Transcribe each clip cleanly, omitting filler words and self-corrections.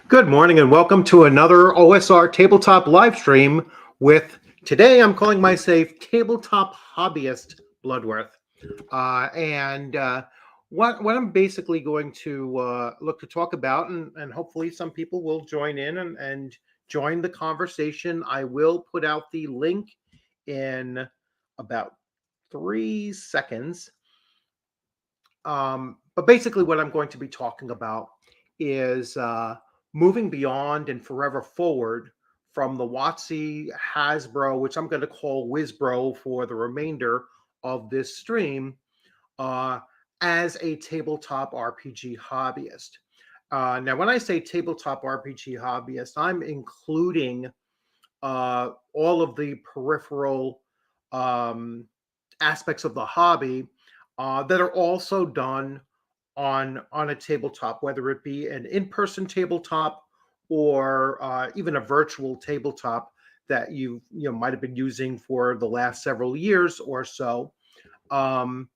Good morning and welcome to another OSR tabletop live stream with today I'm calling myself tabletop hobbyist Bluddworth. What I'm basically going to look to talk about, and hopefully some people will join in and join the conversation. I will put out the link in about 3 seconds. But basically what I'm going to be talking about is moving beyond and forever forward from the WOTC HASBRO, which I'm going to call Wisbro for the remainder of this stream, uh, as a tabletop RPG hobbyist. Now, when I say tabletop RPG hobbyist, I'm including all of the peripheral aspects of the hobby that are also done on a tabletop, whether it be an in-person tabletop or even a virtual tabletop that you might have been using for the last several years or so. I'm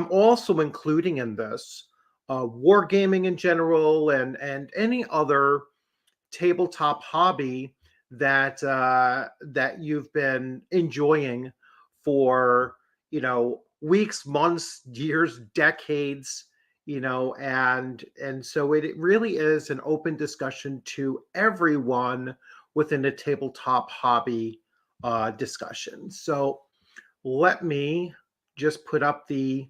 also including in this wargaming in general and any other tabletop hobby that that you've been enjoying for weeks, months, years, decades, and so it really is an open discussion to everyone within the tabletop hobby discussion. So let me just put up the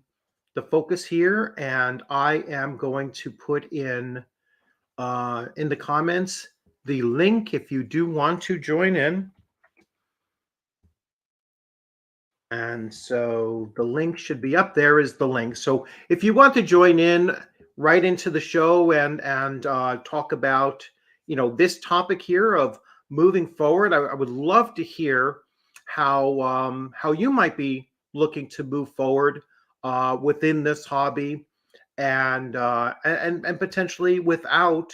focus here, and I am going to put in the comments the link if you do want to join in. And so the link should be up there is the link. So if you want to join in right into the show and talk about, this topic here of moving forward, I would love to hear how you might be looking to move forward within this hobby and potentially without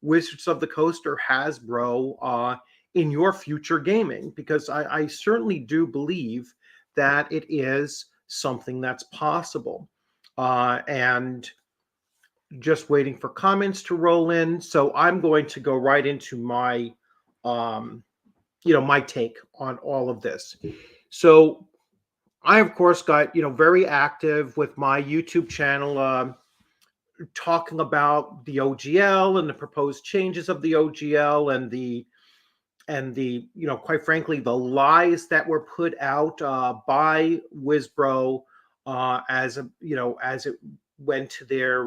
Wizards of the Coast or Hasbro in your future gaming, because I certainly do believe that it is something that's possible. And just waiting for comments to roll in. So I'm going to go right into my, my take on all of this. So I, of course, got, very active with my YouTube channel, talking about the OGL and the proposed changes of the OGL and the quite frankly the lies that were put out by Wisbro as it went to their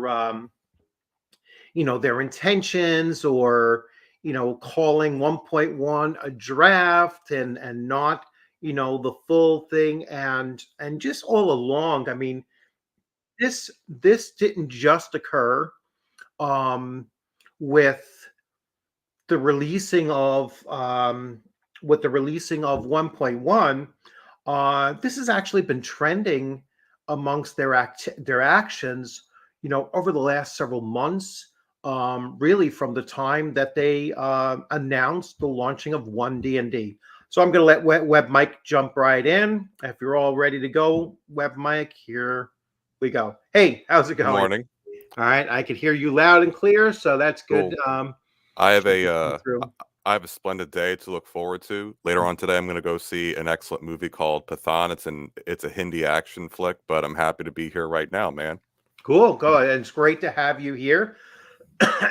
their intentions, or calling 1.1 a draft and not the full thing, and just all along, I mean, this didn't just occur with the releasing of 1.1. This has actually been trending amongst their actions, over the last several months. Really, from the time that they announced the launching of D&D. So I'm going to let Web Mike jump right in. If you're all ready to go, Web Mike, here we go. Hey, how's it going? Good morning. All right, I can hear you loud and clear, so that's good. Cool. I have a splendid day to look forward to. Later on today, I'm going to go see an excellent movie called Pathan. It's a Hindi action flick, but I'm happy to be here right now, man. Cool, go ahead. It's great to have you here.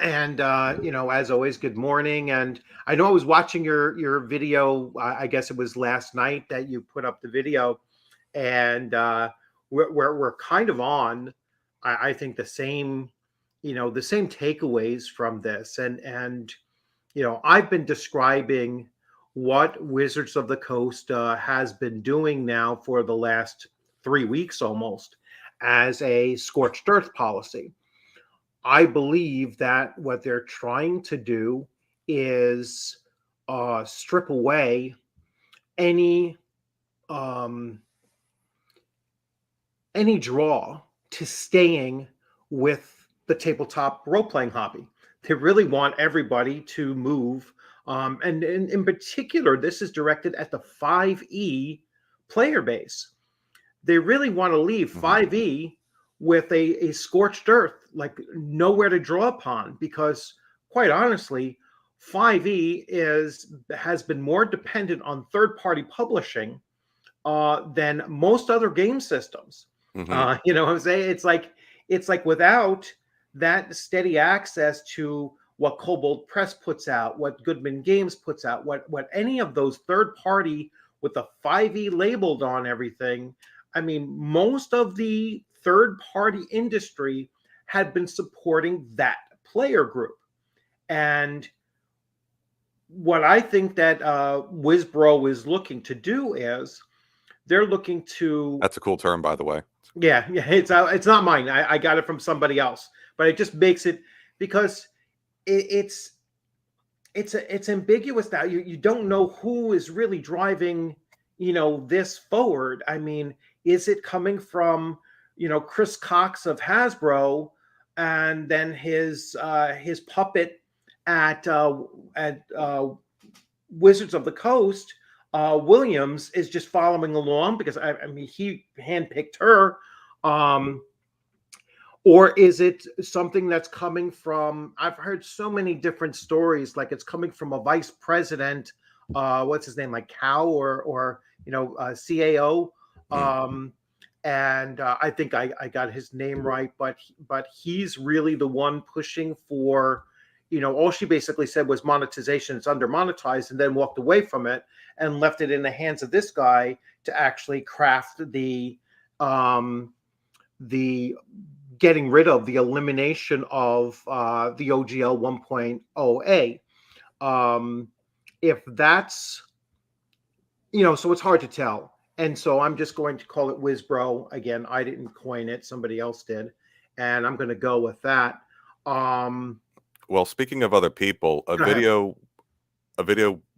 And as always, good morning. And I know I was watching your video. I guess it was last night that you put up the video, and we're kind of on, I think, the same takeaways from this. And I've been describing what Wizards of the Coast has been doing now for the last 3 weeks almost as a scorched earth policy. I believe that what they're trying to do is strip away any draw to staying with the tabletop role-playing hobby. They really want everybody to move. And in particular, this is directed at the 5e player base. They really want to leave 5e with a scorched earth, like nowhere to draw upon, because quite honestly, 5e has been more dependent on third-party publishing than most other game systems. Mm-hmm. You know what I'm saying? It's like without that steady access to what Cobalt Press puts out, what Goodman Games puts out, what any of those third party with the 5e labeled on everything. I mean, most of the third party industry had been supporting that player group. And what I think that Wisbro is looking to do is they're looking to. That's a cool term, by the way. Yeah, it's not mine. I got it from somebody else, but it just makes it because it's ambiguous now. You don't know who is really driving, this forward. I mean, is it coming from, Chris Cox of Hasbro, and then his puppet at Wizards of the Coast, Williams, is just following along because I mean he handpicked her, or is it something that's coming from? I've heard so many different stories, like it's coming from a vice president, what's his name, like Cow or CAO, and I think I got his name right, but he's really the one pushing for. All she basically said was monetization. It's under monetized, and then walked away from it and left it in the hands of this guy to actually craft the getting rid of the elimination of the OGL 1.0A. If that's, so it's hard to tell. And so I'm just going to call it Wisbro. Again, I didn't coin it. Somebody else did. And I'm going to go with that. Well, speaking of other people, a video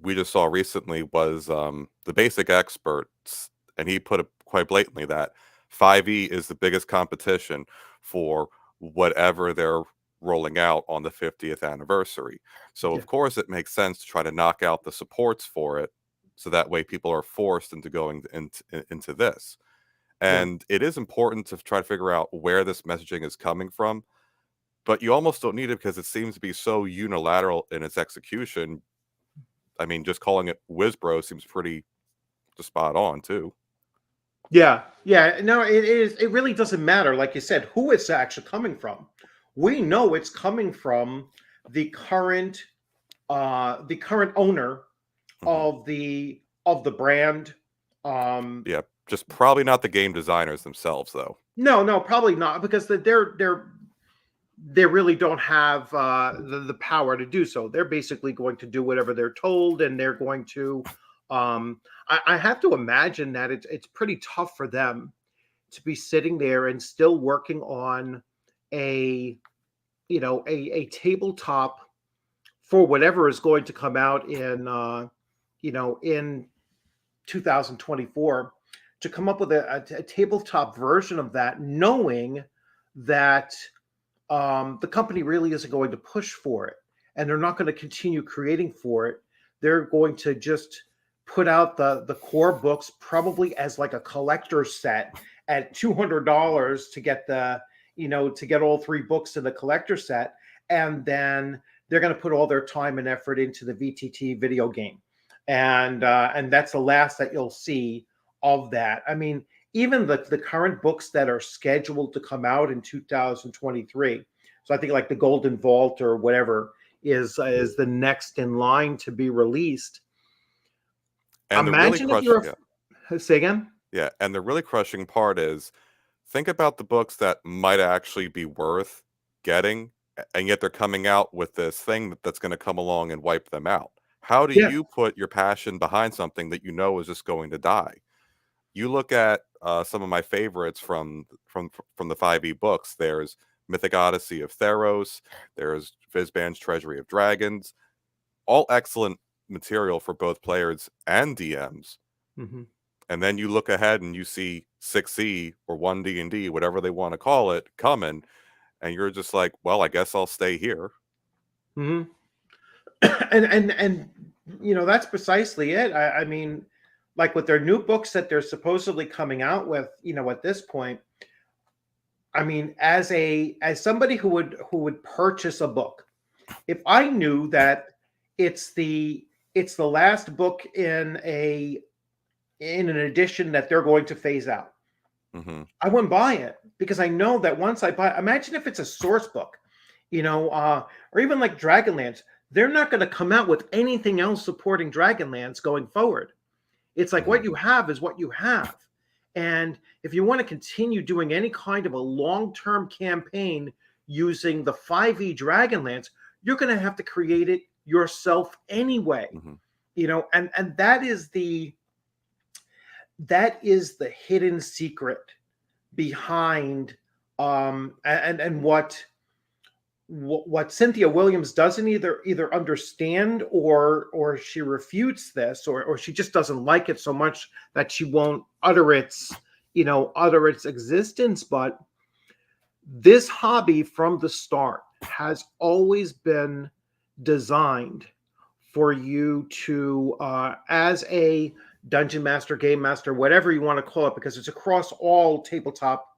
we just saw recently was the Basic Experts, and he put it quite blatantly that 5e is the biggest competition for whatever they're rolling out on the 50th anniversary. So of course it makes sense to try to knock out the supports for it, so that way people are forced into going into this. And it is important to try to figure out where this messaging is coming from. But you almost don't need it because it seems to be so unilateral in its execution. I mean, just calling it Wisbro seems pretty spot on too. Yeah. No, it is. It really doesn't matter, like you said, who it's actually coming from. We know it's coming from the current owner of the brand. Yeah, just probably not the game designers themselves, though. No, probably not, because they really don't have the power to do so. They're basically going to do whatever they're told, and they're going to. I have to imagine that it's pretty tough for them to be sitting there and still working on a tabletop for whatever is going to come out in in 2024, to come up with a tabletop version of that, knowing that the company really isn't going to push for it, and they're not going to continue creating for it. They're going to just put out the core books, probably as like a collector set at $200 to get to get all 3 books in the collector set, and then they're going to put all their time and effort into the VTT video game, and that's the last that you'll see of that. I mean, even the current books that are scheduled to come out in 2023. So I think like the Golden Vault or whatever is the next in line to be released. And imagine if you're say again. Yeah, and the really crushing part is, think about the books that might actually be worth getting, and yet they're coming out with this thing that's going to come along and wipe them out. How do you put your passion behind something that you know is just going to die? You look at some of my favorites from the 5e books. There's Mythic Odyssey of Theros. There's Fizban's Treasury of Dragons. All excellent material for both players and DMs. And then you look ahead and you see 6e or 1D&D, whatever they want to call it, coming, and you're just like, well, I guess I'll stay here. And that's precisely it. I mean, like with their new books that they're supposedly coming out with, at this point, I mean, as somebody who would purchase a book if I knew that it's the last book in an edition that they're going to phase out, I wouldn't buy it, because I know that once I buy, imagine if it's a source book, or even like Dragonlance, they're not going to come out with anything else supporting Dragonlance going forward. It's like what you have is what you have. And if you want to continue doing any kind of a long-term campaign using the 5e Dragonlance, you're going to have to create it yourself anyway. And that is the hidden secret behind and what Cynthia Williams doesn't either understand, or she refutes this, or she just doesn't like it so much that she won't utter its existence. But this hobby from the start has always been designed for you to, as a dungeon master, game master, whatever you want to call it, because it's across all tabletop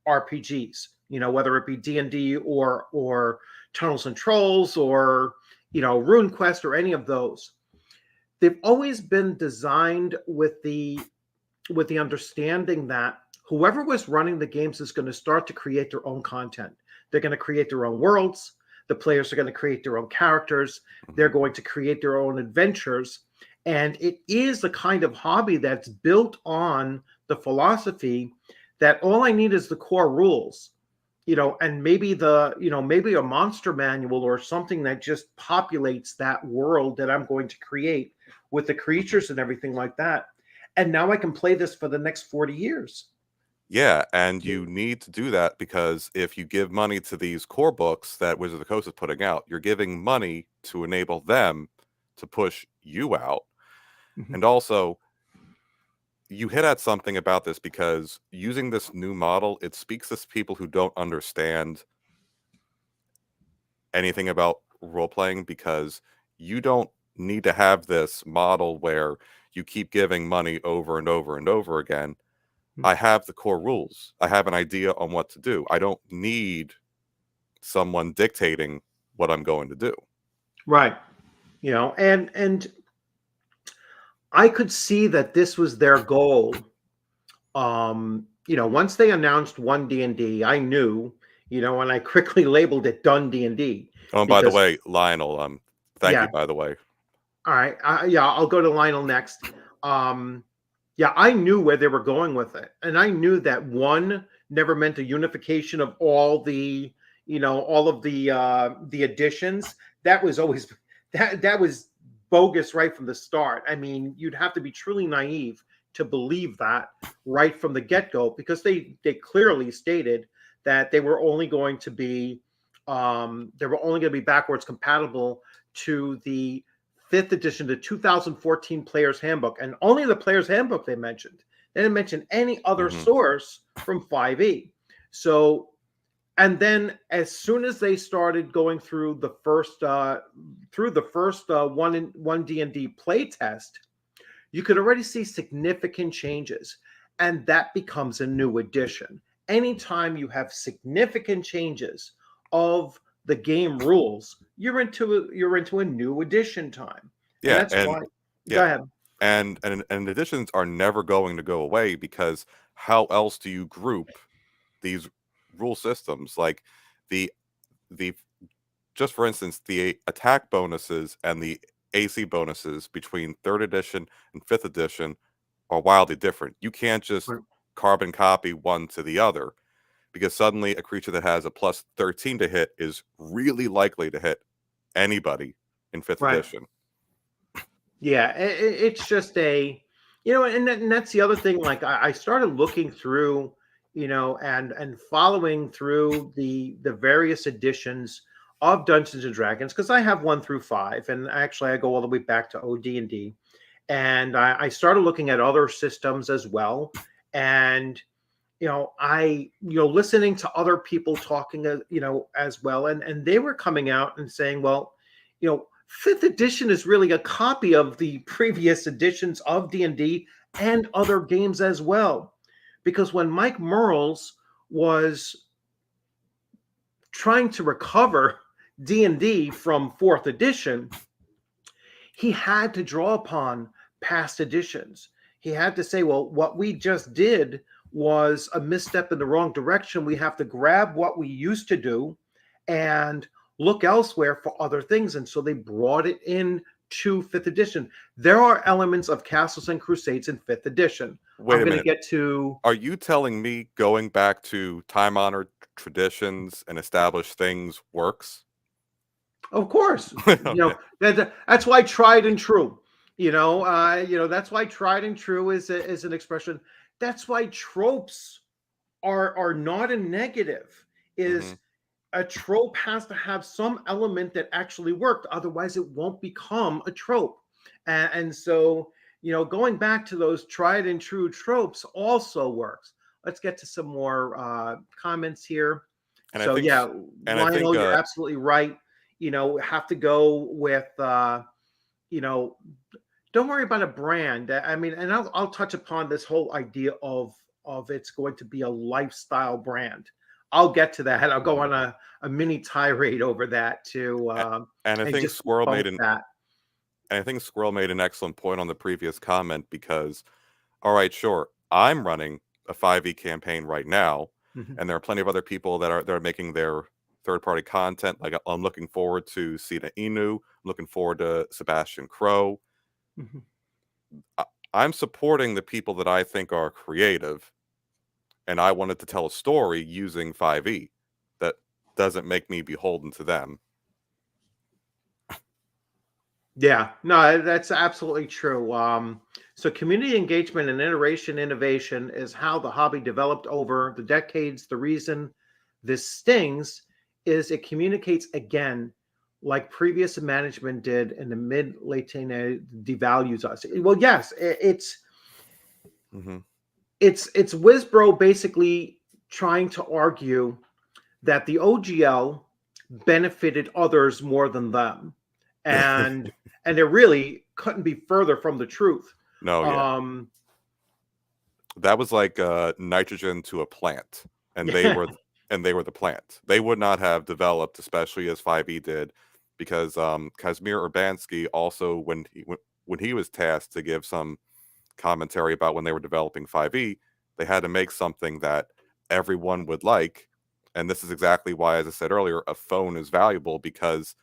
RPGs, whether it be D&D or Tunnels and Trolls or, RuneQuest or any of those. They've always been designed with the understanding that whoever was running the games is going to start to create their own content. They're going to create their own worlds. The players are going to create their own characters. They're going to create their own adventures. And it is the kind of hobby that's built on the philosophy that all I need is the core rules, and maybe maybe a monster manual or something that just populates that world that I'm going to create with the creatures and everything like that. And now I can play this for the next 40 years. Yeah, and you need to do that, because if you give money to these core books that Wizards of the Coast is putting out, you're giving money to enable them to push you out. And also, you hit at something about this, because using this new model, it speaks to people who don't understand anything about role-playing, because you don't need to have this model where you keep giving money over and over and over again. I have the core rules. I have an idea on what to do. I don't need someone dictating what I'm going to do. Right. And I could see that this was their goal. Once they announced one D&D, I knew, and I quickly labeled it Done D&D. Oh, and by the way, Lionel, thank you, by the way. All right. I'll go to Lionel next. I knew where they were going with it. And I knew that one never meant a unification of all the, all of the additions. That was always, that was bogus right from the start. I mean, you'd have to be truly naive to believe that right from the get-go, because they clearly stated that they were only going to be backwards compatible to the 5th edition, the 2014 Player's Handbook, and only the Player's Handbook they mentioned. They didn't mention any other source from 5e. So, and then as soon as they started going through the first one D&D play test, you could already see significant changes, and that becomes a new edition. Anytime you have significant changes of the game rules, you're into a new edition time. Yeah, and that's why. Go ahead. And editions are never going to go away, because how else do you group these rule systems? Like the just for instance, the attack bonuses and the AC bonuses between 3rd edition and 5th edition are wildly different. You can't just carbon copy one to the other, because suddenly a creature that has a plus 13 to hit is really likely to hit anybody in 5th edition. Yeah, it's just and that's the other thing. Like I started looking through, and following through the various editions of Dungeons and Dragons, because I have 1 through 5, and actually I go all the way back to OD&D, and I started looking at other systems as well, and listening to other people talking, as well, and they were coming out and saying, well, 5th edition is really a copy of the previous editions of D&D and other games as well. Because when Mike Mearls was trying to recover D&D from 4th edition, he had to draw upon past editions. He had to say, well, what we just did was a misstep in the wrong direction. We have to grab what we used to do and look elsewhere for other things. And so they brought it in to 5th edition. There are elements of Castles and Crusades in 5th edition. Wait I'm a going to minute. get to... Are you telling me going back to time-honored traditions and established things works? Of course. Okay. That's why tried and true. That's why tried and true is an expression. That's why tropes are not a negative. Is a trope has to have some element that actually worked, otherwise it won't become a trope. And so, going back to those tried and true tropes also works. Let's get to some more comments here. And so I think, yeah, and Lionel, I think, you're absolutely right. Have to go with don't worry about a brand. I mean, and I'll touch upon this whole idea of it's going to be a lifestyle brand. I'll get to that. I'll go on a mini tirade over that too. and I think just Squirrel made that. And I think Squirrel made an excellent point on the previous comment because, all right, sure, I'm running a 5e campaign right now, and there are plenty of other people that are making their third-party content. Like I'm looking forward to Sina Inu. I'm looking forward to Sebastian Crow. I'm supporting the people that I think are creative, and I wanted to tell a story using 5e that doesn't make me beholden to them. Yeah, no, that's absolutely true. So community engagement and iteration innovation is how the hobby developed over the decades. The reason this stings is it communicates again, like previous management did in the mid-late devalues us. Well, yes, it's Wisbro basically trying to argue that the OGL benefited others more than them. And it really couldn't be further from the truth. No, yeah. That was like nitrogen to a plant, and they were the plant. They would not have developed, especially as 5e did, because Kazimir Urbanski also, when he was tasked to give some commentary about when they were developing 5e, they had to make something that everyone would like, and this is exactly why, as I said earlier, a phone is valuable, because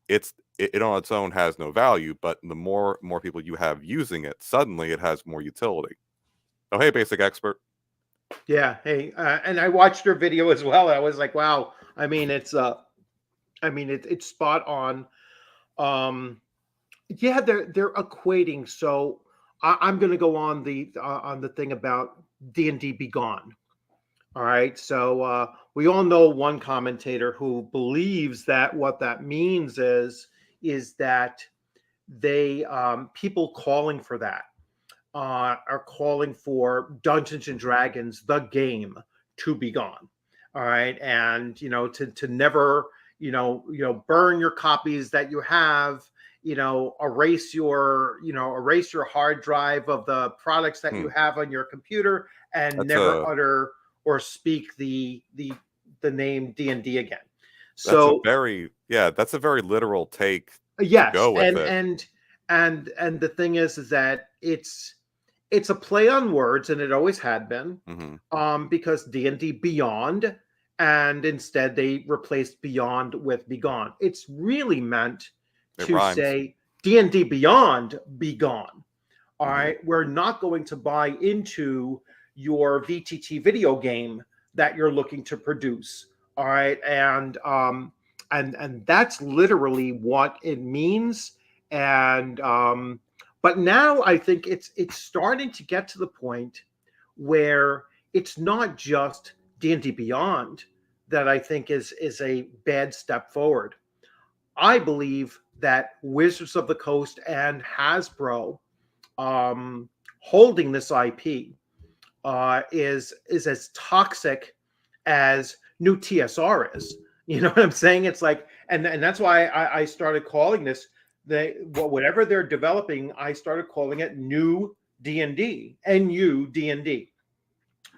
it on its own has no value, but the more people you have using it, suddenly it has more utility. Oh, hey, Basic Expert. Yeah, hey, and I watched your video as well. I was like, wow. I mean, it's spot on. Yeah, they're equating. So I'm going to go on the thing about D&D Be Gone. All right. So we all know one commentator who believes that what that means is that they people calling for that are calling for Dungeons and Dragons, the game, to be gone. All right. And to never burn your copies that you have, erase your hard drive of the products that you have on your computer, and never utter or speak the name D&D again. So that's a very literal take. Yes, to go with and the thing is that it's a play on words, and it always had been, because D&D Beyond, and instead they replaced Beyond with Be Gone. It's really meant to say D&D Beyond, Be Gone. All right, we're not going to buy into your VTT video game that you're looking to produce. All right, and that's literally what it means. And but now I think it's starting to get to the point where it's not just D&D Beyond that I think is a bad step forward. I believe that Wizards of the Coast and Hasbro holding this IP is as toxic as new TSR is. You know what I'm saying? It's like, and that's why I started calling this whatever they're developing. I started calling it new D&D, NuD&D.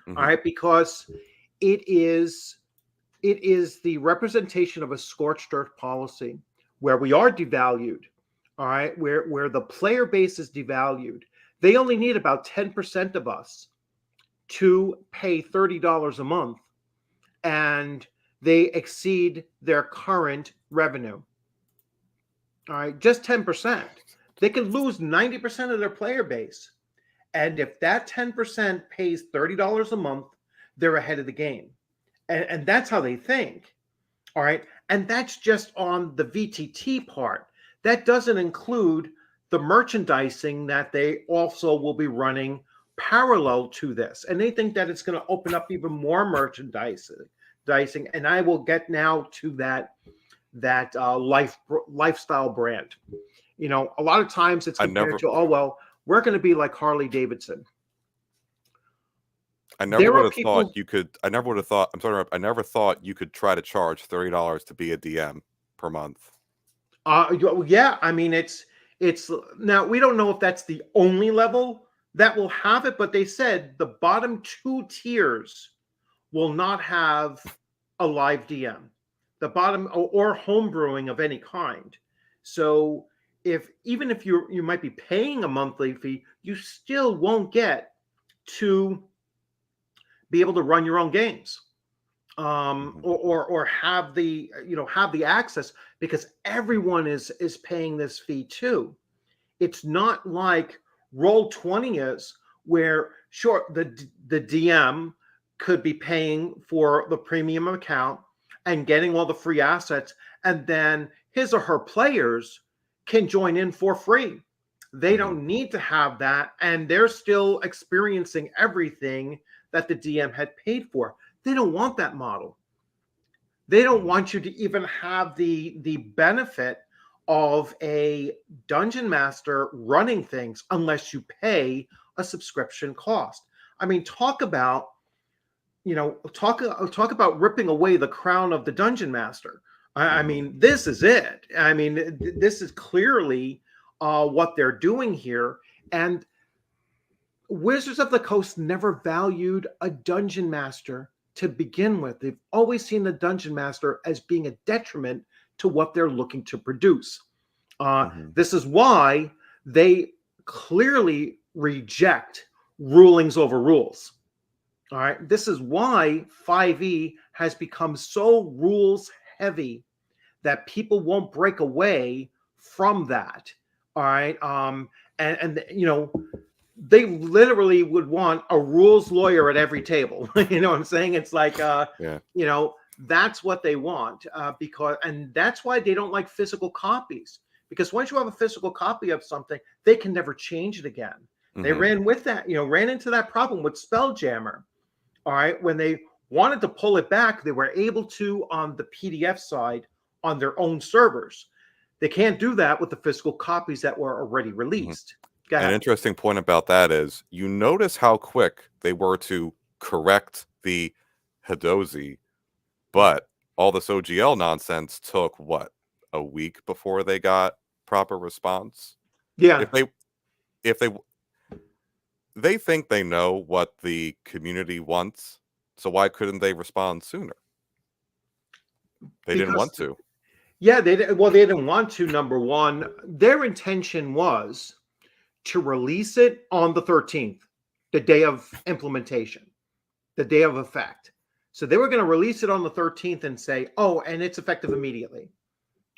All right, because it is it is the representation of a scorched earth policy where we are devalued, all right, where the player base is devalued. They only need about 10% of us to pay $30 a month, and they exceed their current revenue. All right, just 10%. They could lose 90% of their player base. And if that 10% pays $30 a month, they're ahead of the game. And that's how they think. All right. And that's just on the VTT part. That doesn't include the merchandising that they also will be running parallel to this. And they think that it's going to open up even more merchandising. And I will get now to that lifestyle brand. You know, a lot of times it's compared to, oh, well, we're going to be like Harley Davidson. I never would have thought you could. I never would have thought. I'm sorry. I never thought you could try to charge $30 to be a DM per month. Yeah. I mean, it's now we don't know if that's the only level that will have it, but they said the bottom 2 tiers will not have a live DM. The bottom or home brewing of any kind. So even if you might be paying a monthly fee, you still won't get to be able to run your own games, or have the access, because everyone is paying this fee too. It's not like Roll20 is, where sure the DM could be paying for the premium account and getting all the free assets, and then his or her players can join in for free. They don't need to have that, and they're still experiencing everything that the DM had paid for. They don't want that model. They don't want you to even have the benefit of a dungeon master running things unless you pay a subscription cost. I mean, talk about ripping away the crown of the dungeon master. I mean, this is it. I mean, this is clearly what they're doing here. And Wizards of the Coast never valued a dungeon master to begin with. They've always seen the dungeon master as being a detriment to what they're looking to produce. This is why they clearly reject rulings over rules. All right. This is why 5e has become so rules heavy that people won't break away from that. All right. And they literally would want a rules lawyer at every table. You know what I'm saying? It's like, that's what they want, and that's why they don't like physical copies, because once you have a physical copy of something, they can never change it again. They ran into that problem with Spelljammer. All right. When they wanted to pull it back, they were able to on the PDF side on their own servers. They can't do that with the physical copies that were already released. An interesting point about that is you notice how quick they were to correct the Hadozi, but all this OGL nonsense took a week before they got proper response. Yeah. If they think they know what the community wants, so why couldn't they respond sooner? They didn't want to. Yeah, they didn't want to. Number one, their intention was to release it on the 13th, the day of implementation, the day of effect. So they were going to release it on the 13th and say, oh, and it's effective immediately.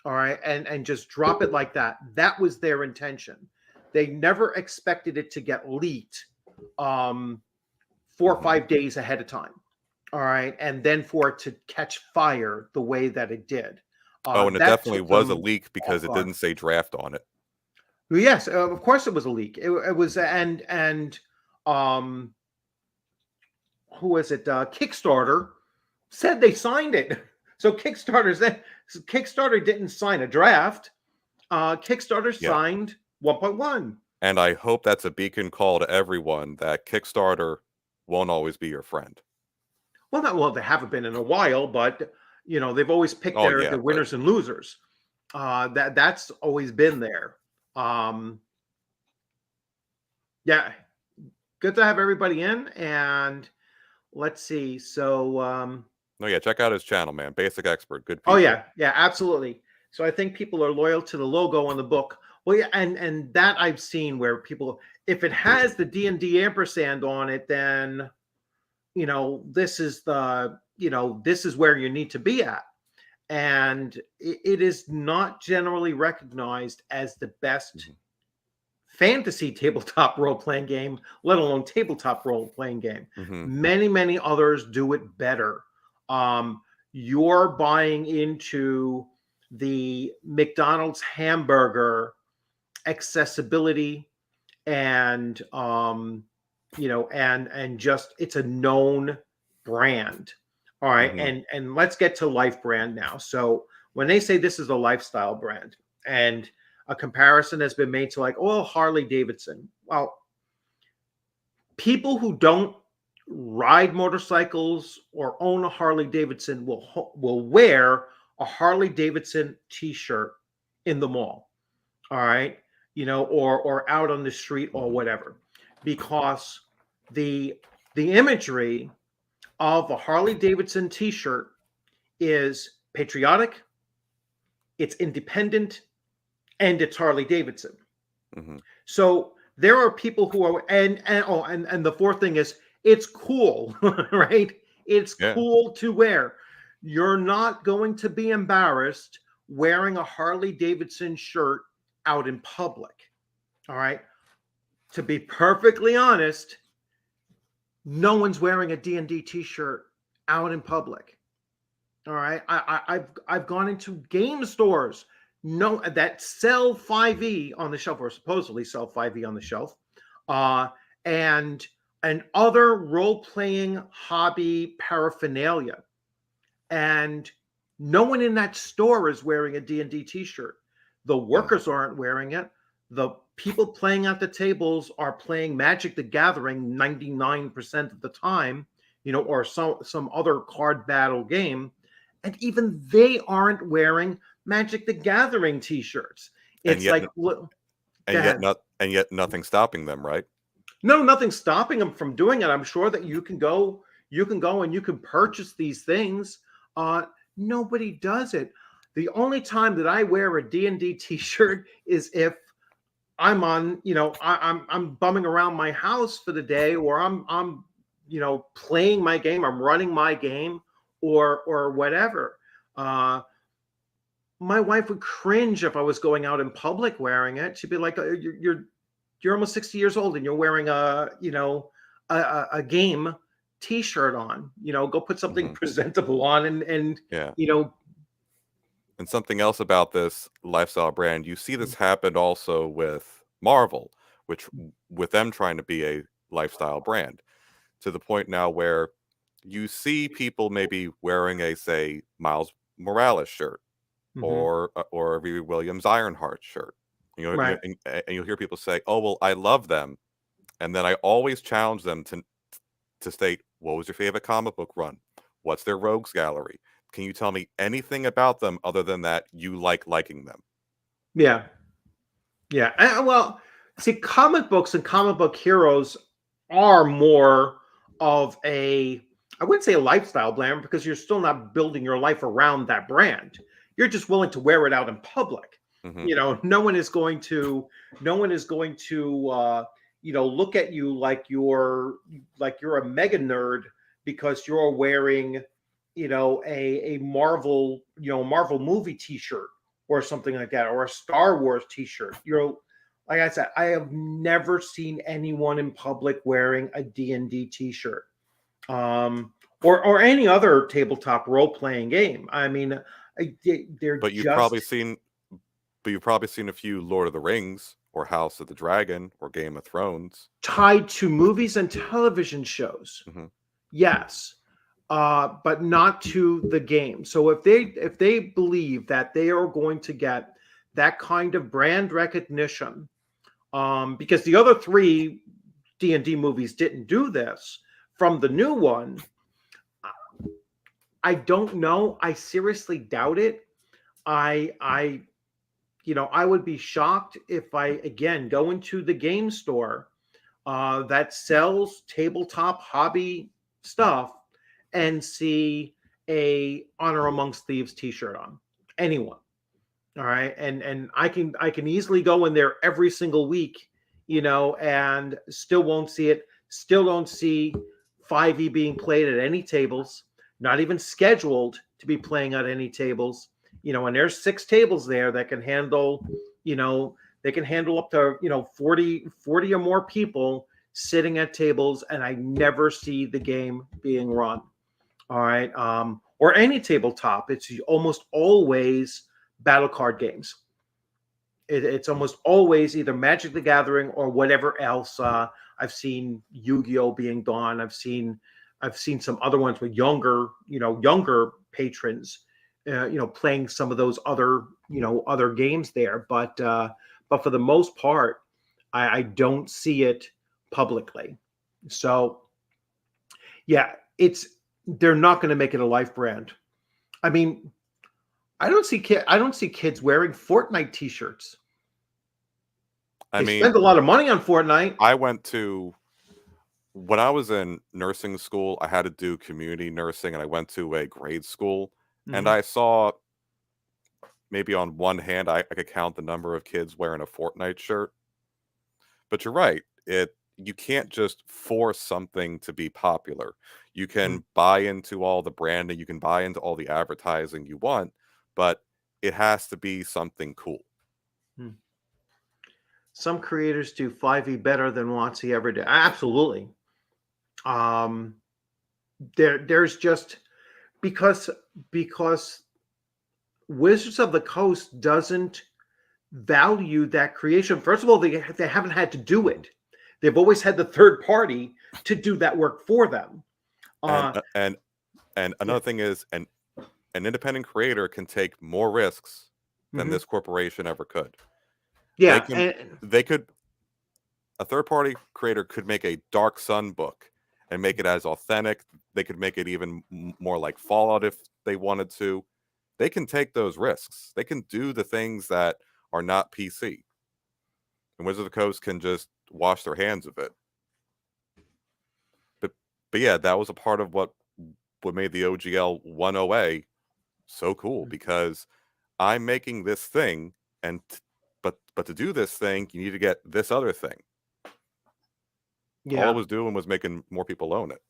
All right. And just drop it like that. That was their intention. They never expected it to get leaked 4 or 5 days ahead of time. All right. And then for it to catch fire the way that it did. And it definitely was a leak because it didn't say draft on it. Yes, of course it was a leak. It was, and who was it? Kickstarter said they signed it. So Kickstarter didn't sign a draft. Kickstarter signed 1.1. And I hope that's a beacon call to everyone that Kickstarter won't always be your friend. Well, they haven't been in a while, but they've always picked their winners and losers. That's always been there. Good to have everybody in, and let's see. So No, yeah, check out his channel, man. Basic Expert, good Oh people. yeah, absolutely. So I think people are loyal to the logo on the book. Well, yeah, and that I've seen where people, if it has the D&D ampersand on it, then this is this is where you need to be at. And it is not generally recognized as the best fantasy tabletop role-playing game, let alone tabletop role-playing game. Many others do it better. You're buying into the McDonald's hamburger accessibility and and just it's a known brand. All right, and let's get to Life brand now. So when they say this is a lifestyle brand, and a comparison has been made to like, oh, Harley Davidson. Well, people who don't ride motorcycles or own a Harley Davidson will wear a Harley Davidson T-shirt in the mall. All right, or out on the street or whatever, because the imagery of a Harley Davidson T-shirt is patriotic, it's independent, and it's Harley Davidson. So there are people who are, and the fourth thing is it's cool, right? It's cool to wear. You're not going to be embarrassed wearing a Harley Davidson shirt out in public. All right. To be perfectly honest, no one's wearing a D&D t-shirt out in public. All right. I've gone into game stores that sell 5e on the shelf, or supposedly sell 5e on the shelf, and other role-playing hobby paraphernalia, and no one in that store is wearing a D&D t-shirt. The workers aren't wearing it. The people playing at the tables are playing Magic the Gathering 99% of the time, or some other card battle game, and even they aren't wearing Magic the Gathering t-shirts. It's and yet nothing's stopping them, right? No, nothing's stopping them from doing it. I'm sure that you can go and you can purchase these things. Nobody does it. The only time that I wear a D&D t-shirt is if I'm on, I'm bumming around my house for the day, or I'm playing my game, I'm running my game, or whatever. My wife would cringe if I was going out in public wearing it. She'd be like, "You're almost 60 years old and you're wearing a game t-shirt on. Go put something presentable on and." And something else about this lifestyle brand, you see this happen also with Marvel, which with them trying to be a lifestyle brand, to the point now where you see people maybe wearing a, say, Miles Morales shirt or a Riri Williams Ironheart shirt. Right. And you'll hear people say, "Oh, well, I love them," and then I always challenge them to state, what was your favorite comic book run? What's their rogues gallery? Can you tell me anything about them other than that you liking them? Yeah. Well, see, comic books and comic book heroes are more of I wouldn't say a lifestyle brand, because you're still not building your life around that brand. You're just willing to wear it out in public. No one is going to look at you like you're a mega nerd because you're wearing a Marvel Marvel movie t-shirt or something like that, or a Star Wars t-shirt. Like I said, I have never seen anyone in public wearing a D&D t-shirt, or any other tabletop role-playing game. I mean, But you've probably seen a few Lord of the Rings or House of the Dragon or Game of Thrones tied to movies and television shows. Yes. But not to the game. So if they believe that they are going to get that kind of brand recognition, because the other 3 D&D movies didn't do this, from the new one, I don't know. I seriously doubt it. I would be shocked if I again go into the game store that sells tabletop hobby stuff and see a Honor Amongst Thieves t-shirt on. Anyone. All right. And I can easily go in there every single week, and still won't see it. Still don't see 5e being played at any tables, not even scheduled to be playing at any tables. And there's 6 tables there that can handle, they can handle up to, 40 or more people sitting at tables, and I never see the game being run. All right. Or any tabletop. It's almost always battle card games. It's almost always either Magic the Gathering or whatever else. I've seen Yu-Gi-Oh being done. I've seen some other ones with younger patrons, playing some of those other games there. But for the most part, I don't see it publicly. So yeah, they're not going to make it a life brand. I mean, I don't see kids wearing Fortnite t-shirts. They spend a lot of money on Fortnite. When I was in nursing school, I had to do community nursing, and I went to a grade school, and I saw, maybe on one hand, I could count the number of kids wearing a Fortnite shirt. But you're right. You can't just force something to be popular. You can buy into all the branding, you can buy into all the advertising you want, but it has to be something cool. Some creators do 5e better than WOTC ever did. Absolutely. There's just because Wizards of the Coast doesn't value that creation. First of all, they haven't had to do it. They've always had the third party to do that work for them. And another thing is, an independent creator can take more risks than this corporation ever could. Yeah, a third party creator could make a Dark Sun book and make it as authentic. They could make it even more like Fallout if they wanted to. They can take those risks. They can do the things that are not PC. And Wizards of the Coast can just wash their hands of it. But yeah, that was a part of what made the OGL 1OA so cool, because I'm making this thing, but to do this thing, you need to get this other thing. Yeah. All I was doing was making more people own it.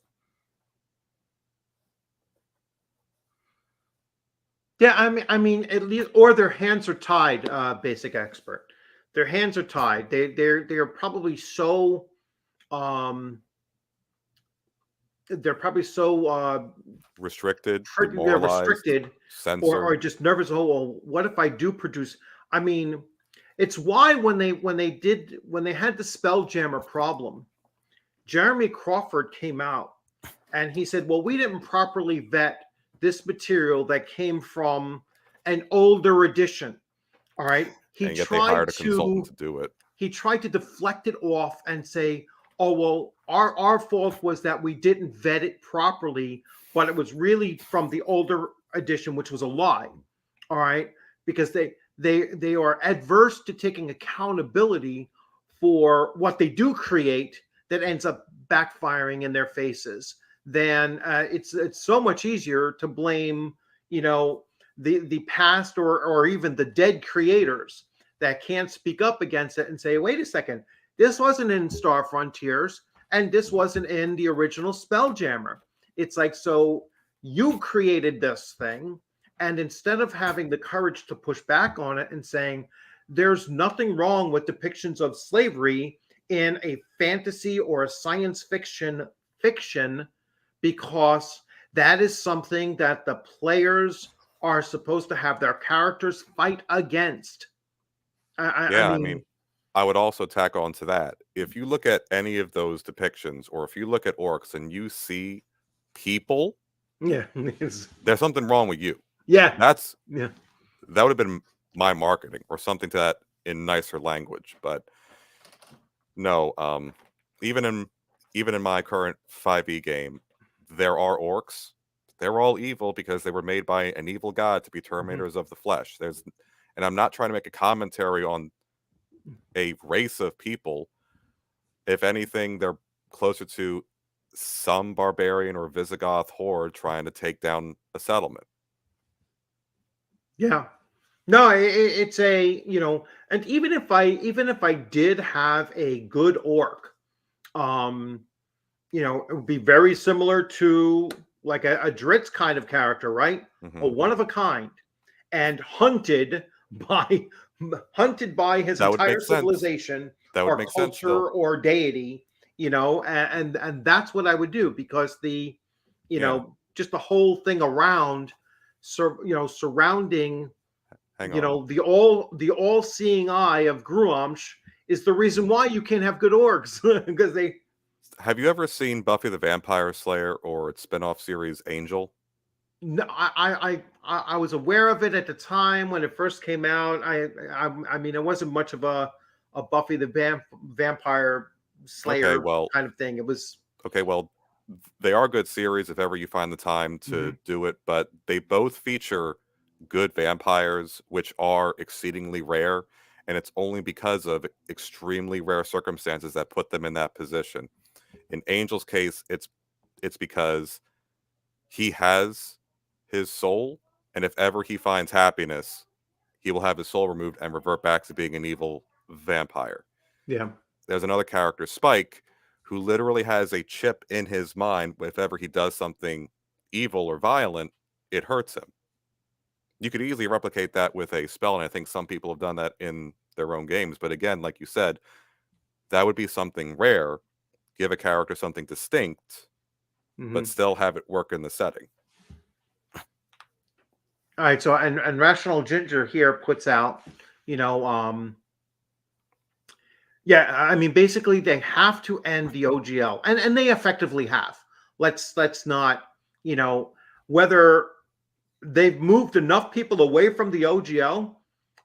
Yeah, I mean, at least, or their hands are tied. Basic Expert, their hands are tied. They're probably so they're probably so restricted, they're restricted, or just nervous. Oh, well, what if I do produce? I mean, it's why when they had the Spelljammer problem, Jeremy Crawford came out and he said, well, we didn't properly vet this material that came from an older edition. All right. He tried a consultant to do it. He tried to deflect it off and say, oh, well, our fault was that we didn't vet it properly, but it was really from the older edition, which was a lie. All right. Because they are adverse to taking accountability for what they do create that ends up backfiring in their faces. Then it's so much easier to blame, the past or even the dead creators that can't speak up against it and say, wait a second, this wasn't in Star Frontiers and this wasn't in the original Spelljammer. It's like, so you created this thing, and instead of having the courage to push back on it and saying there's nothing wrong with depictions of slavery in a fantasy or a science fiction, because that is something that the players are supposed to have their characters fight against. I mean, I would also tack on to that. If you look at any of those depictions, or if you look at orcs and you see people, there's something wrong with you. Yeah. That would have been my marketing or something to that in nicer language. But no, even in my current 5e game, there are orcs. They're all evil because they were made by an evil god to be terminators of the flesh. And I'm not trying to make a commentary on a race of people. If anything, they're closer to some barbarian or Visigoth horde trying to take down a settlement. Yeah. No, it's a, and even if I did have a good orc, it would be very similar to like a Dritz kind of character, right? A one of a kind, and by hunted by his That would entire make sense. civilization That would or make sense, culture Phil. or deity, and that's what I would do, because just the whole thing around, surrounding, Hang on. the all-seeing eye of Gruamsh is the reason why you can't have good orcs, because they. Have you ever seen Buffy the Vampire Slayer or its spin-off series Angel? No, I was aware of it at the time when it first came out. I mean, it wasn't much of a Buffy the Vampire Slayer kind of thing. It was okay. Well, they are good series if ever you find the time to do it. But they both feature good vampires, which are exceedingly rare, and it's only because of extremely rare circumstances that put them in that position. In Angel's case, it's because he has his soul, and if ever he finds happiness, he will have his soul removed and revert back to being an evil vampire. Yeah. There's another character, Spike, who literally has a chip in his mind. If ever he does something evil or violent, it hurts him. You could easily replicate that with a spell, and I think some people have done that in their own games. But again, like you said, that would be something rare. Give a character something distinct, but still have it work in the setting. All right, so and Rational Ginger here puts out, yeah, I mean, basically they have to end the OGL, and they effectively have. Let's not, whether they've moved enough people away from the OGL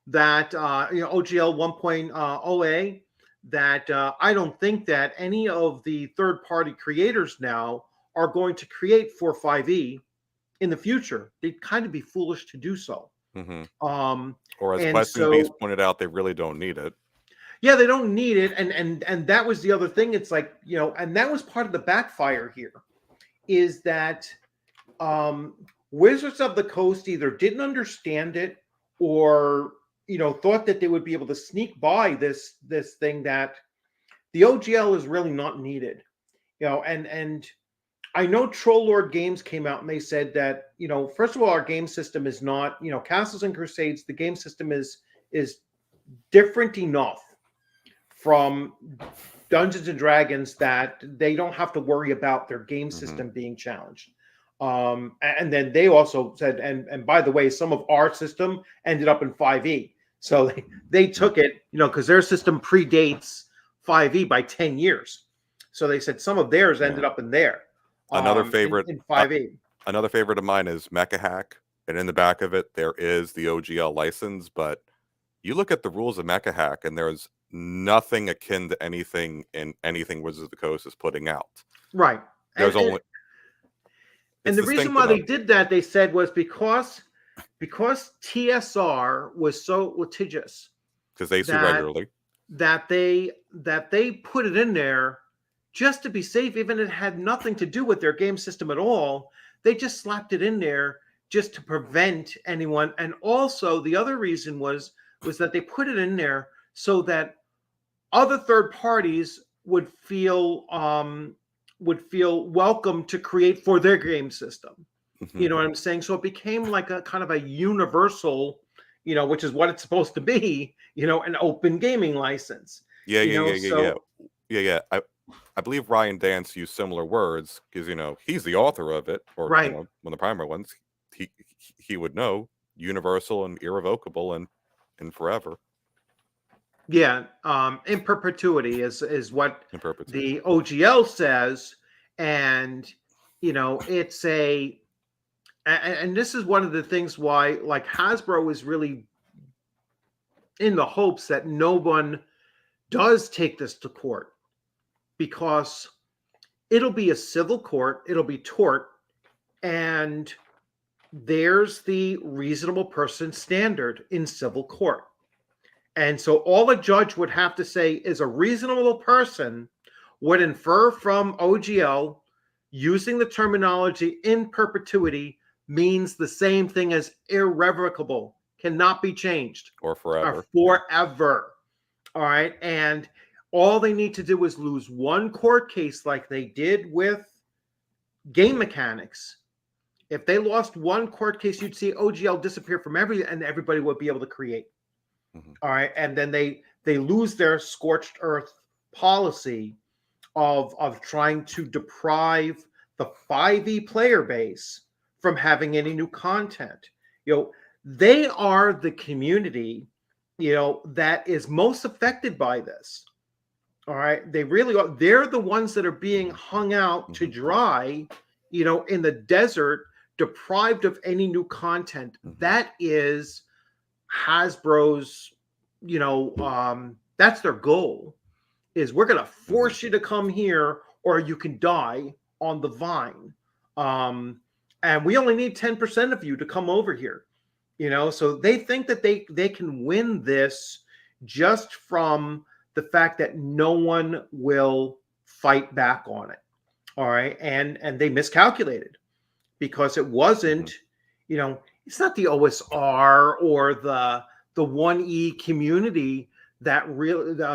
that OGL 1.0A, that I don't think that any of the third-party creators now are going to create 4.5e in the future. They'd kind of be foolish to do so. Or as Questing Beast pointed out, they really don't need it. Yeah, they don't need it, and that was the other thing. It's like, and that was part of the backfire here, is that Wizards of the Coast either didn't understand it or thought that they would be able to sneak by this thing, that the OGL is really not needed. And I know Troll Lord Games came out and they said that, first of all, our game system is not, Castles and Crusades, the game system is different enough from Dungeons and Dragons that they don't have to worry about their game system being challenged. And then they also said, and by the way, some of our system ended up in 5e. So they took it, because their system predates 5e by 10 years. So they said some of theirs ended up in there. Another favorite in 5e. Another favorite of mine is Mecha Hack, and in the back of it there is the OGL license. But you look at the rules of Mecha Hack, and there's nothing akin to anything Wizards of the Coast is putting out. Right. There's only. And the reason why they did that, they said, was because TSR was so litigious. Because they sue regularly. That they put it in there just to be safe, even if it had nothing to do with their game system at all. They just slapped it in there just to prevent anyone. And also the other reason was that they put it in there so that other third parties would feel welcome to create for their game system. You know what I'm saying? So it became like a kind of a universal, which is what it's supposed to be, an open gaming license. Yeah. I believe Ryan Dance used similar words because, he's the author of it, or right. One of the primary ones. He would know universal and irrevocable and forever. Yeah, in perpetuity is what the OGL says, and it's and this is one of the things why, like, Hasbro is really in the hopes that no one does take this to court, because it'll be a civil court, it'll be tort, and there's the reasonable person standard in civil court. And so all a judge would have to say is a reasonable person would infer from OGL using the terminology in perpetuity means the same thing as irrevocable, cannot be changed. Or forever. Forever. All right. And all they need to do is lose one court case like they did with game mechanics. If they lost one court case, you'd see OGL disappear from and everybody would be able to create. All right. And then they lose their scorched earth policy of trying to deprive the 5e player base from having any new content. They are the community, that is most affected by this. All right. They really are. They're the ones that are being hung out to dry, in the desert, deprived of any new content. That is Hasbro's, that's their goal, is we're going to force you to come here or you can die on the vine. And we only need 10% of you to come over here. So they think that they can win this just from the fact that no one will fight back on it. All right. And they miscalculated, because it wasn't, it's not the OSR or the 1E community that really, the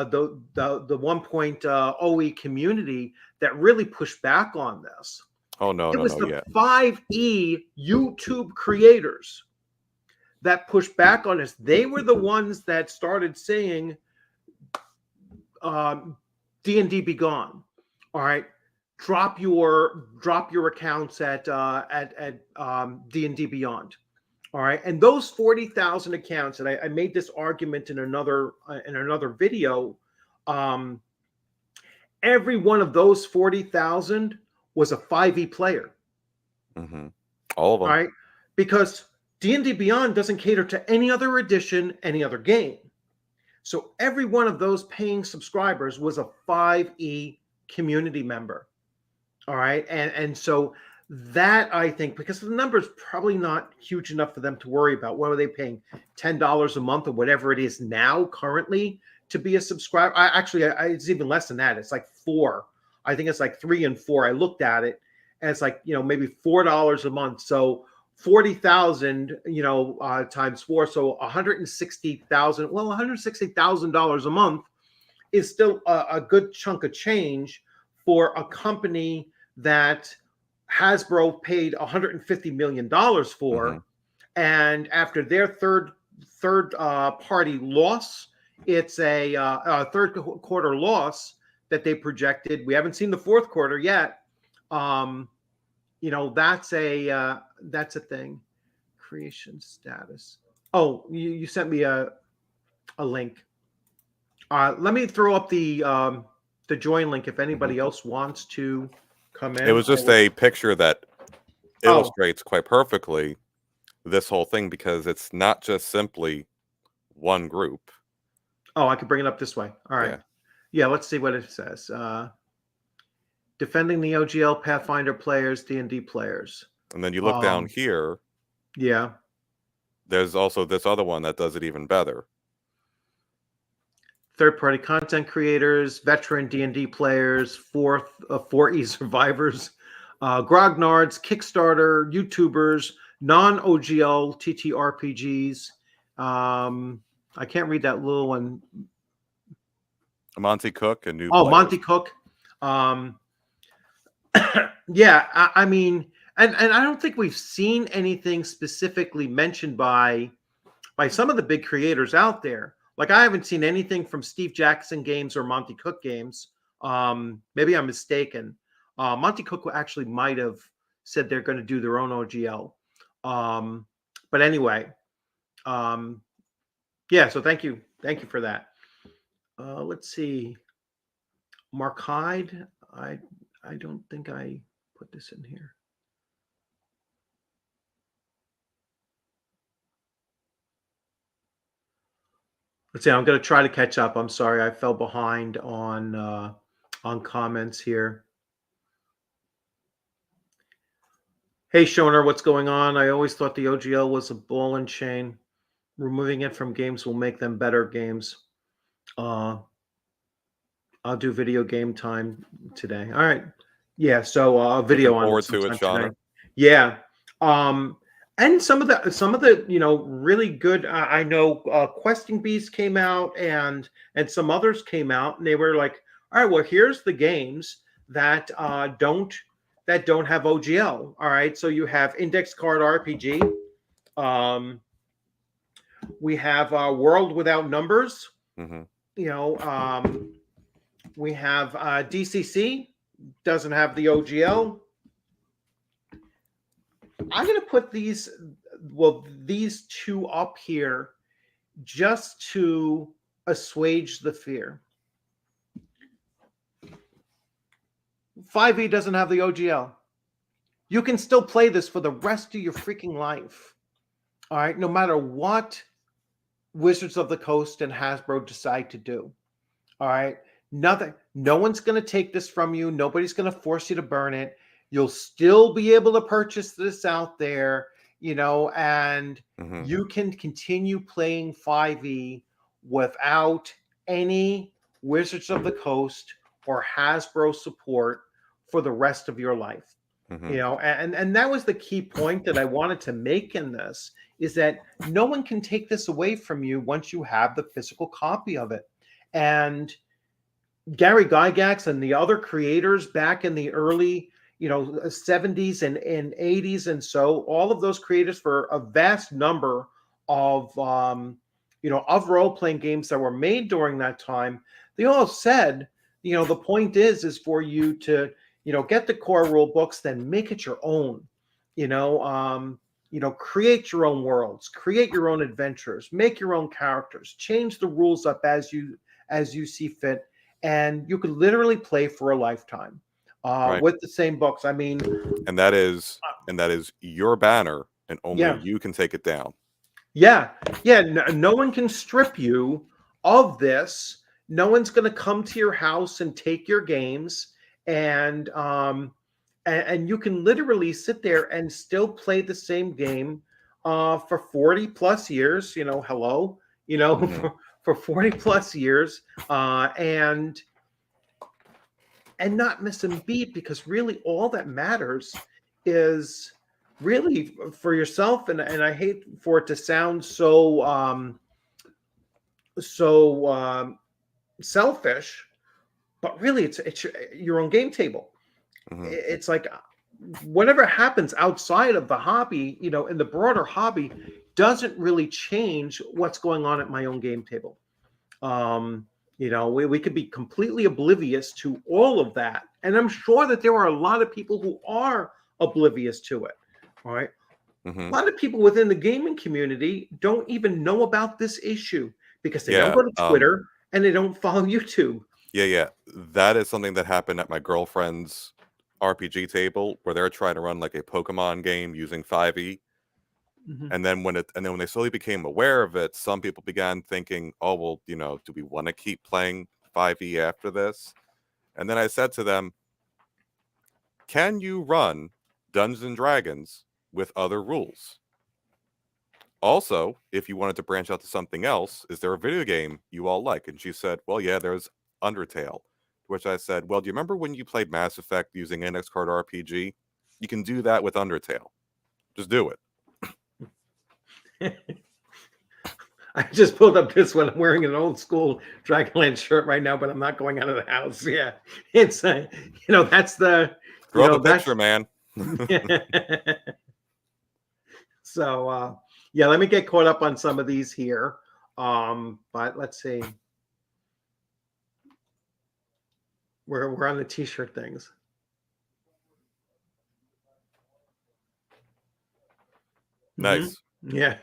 1.0E community that really pushed back on this. Oh, no, it no, was no, the 5E YouTube creators that pushed back on us. They were the ones that started saying, D&D Be Gone. All right. Drop your accounts at D&D Beyond. All right. And those 40,000 accounts, and I made this argument in another video, every one of those 40,000 was a 5e player. All of them. All right. Because D&D Beyond doesn't cater to any other edition, any other game. So every one of those paying subscribers was a 5e community member. All right. And so that, I think, because the number is probably not huge enough for them to worry about. What are they paying? $10 a month or whatever it is now currently to be a subscriber? It's even less than that. It's like $4. I think it's like $3 and $4. I looked at it and it's like, maybe $4 a month. So 40,000, times 4. So 160,000. Well, $160,000 a month is still a good chunk of change for a company that Hasbro paid $150 million for. And after their third party loss, it's a third quarter loss that they projected. We haven't seen the fourth quarter yet. That's a thing. Creation status. Oh, you sent me a link. Let me throw up the join link if anybody else wants to come in. It was just a picture that illustrates quite perfectly this whole thing, because it's not just simply one group. Oh, I can bring it up this way. All right. Yeah, let's see what it says. Defending the OGL Pathfinder players, D&D players. And then you look down here. Yeah. There's also this other one that does it even better. Third-party content creators, veteran D&D players, 4E survivors, grognards, Kickstarter, YouTubers, non-OGL TTRPGs. I can't read that little one. Monty Cook and new. Oh, players. Monty Cook. Yeah, I mean, and I don't think we've seen anything specifically mentioned by some of the big creators out there. Like, I haven't seen anything from Steve Jackson Games or Monty Cook Games. Maybe I'm mistaken. Monty Cook actually might have said they're going to do their own OGL. But anyway, yeah. So thank you for that. Let's see. Mark Hyde. I don't think I put this in here. Let's see. I'm going to try to catch up. I'm sorry, I fell behind on comments here. Hey, Shoner, what's going on? I always thought the OGL was a ball and chain. Removing it from games will make them better games. I'll do video game time today. All right. Yeah, so a video Looking on forward this to it, sometime today. Shauna. Yeah. And some of the really good I know Questing Beast came out and some others came out, and they were like, all right, well, here's the games that don't have OGL. All right, so you have Index Card RPG. We have World Without Numbers. Mm-hmm. We have DCC, doesn't have the OGL. I'm going to put these two up here just to assuage the fear. 5e doesn't have the OGL. You can still play this for the rest of your freaking life. All right, no matter what Wizards of the Coast and Hasbro decide to do. All right, no one's going to take this from you. Nobody's going to force you to burn it. You'll still be able to purchase this out there, and you can continue playing 5e without any Wizards of the Coast or Hasbro support for the rest of your life. And that was the key point that I wanted to make in this, is that no one can take this away from you once you have the physical copy of it. And Gary Gygax and the other creators back in the early 70s and 80s, and so all of those creators for a vast number of role-playing games that were made during that time, they all said, the point is for you to get the core rule books, then make it your own. Create your own worlds, create your own adventures, make your own characters, change the rules up as you see fit, and you could literally play for a lifetime with the same books. I mean, and that is your banner, and only you can take it down. Yeah. No one can strip you of this. No one's going to come to your house and take your games, and you can literally sit there and still play the same game for 40 plus years. For 40 plus years, and not miss a beat, because really all that matters is really for yourself. And I hate for it to sound so selfish, but really it's your own game table. It's like whatever happens outside of the hobby, in the broader hobby, doesn't really change what's going on at my own game table. We could be completely oblivious to all of that, and I'm sure that there are a lot of people who are oblivious to it. All right. A lot of people within the gaming community don't even know about this issue because they don't go to Twitter and they don't follow YouTube. Yeah. That is something that happened at my girlfriend's RPG table, where they're trying to run like a Pokemon game using 5e. And then when they slowly became aware of it, some people began thinking, oh, well, do we want to keep playing 5e after this? And then I said to them, can you run Dungeons and Dragons with other rules? Also, if you wanted to branch out to something else, is there a video game you all like? And she said, well, yeah, there's Undertale. Which I said, well, do you remember when you played Mass Effect using Index Card RPG? You can do that with Undertale. Just do it. I just pulled up this one. I'm wearing an old school Dragonlance shirt right now, but I'm not going out of the house. Yeah, it's that's the throw the picture, man. So let me get caught up on some of these here. But let's see. We're on the t-shirt things. Nice. Yeah.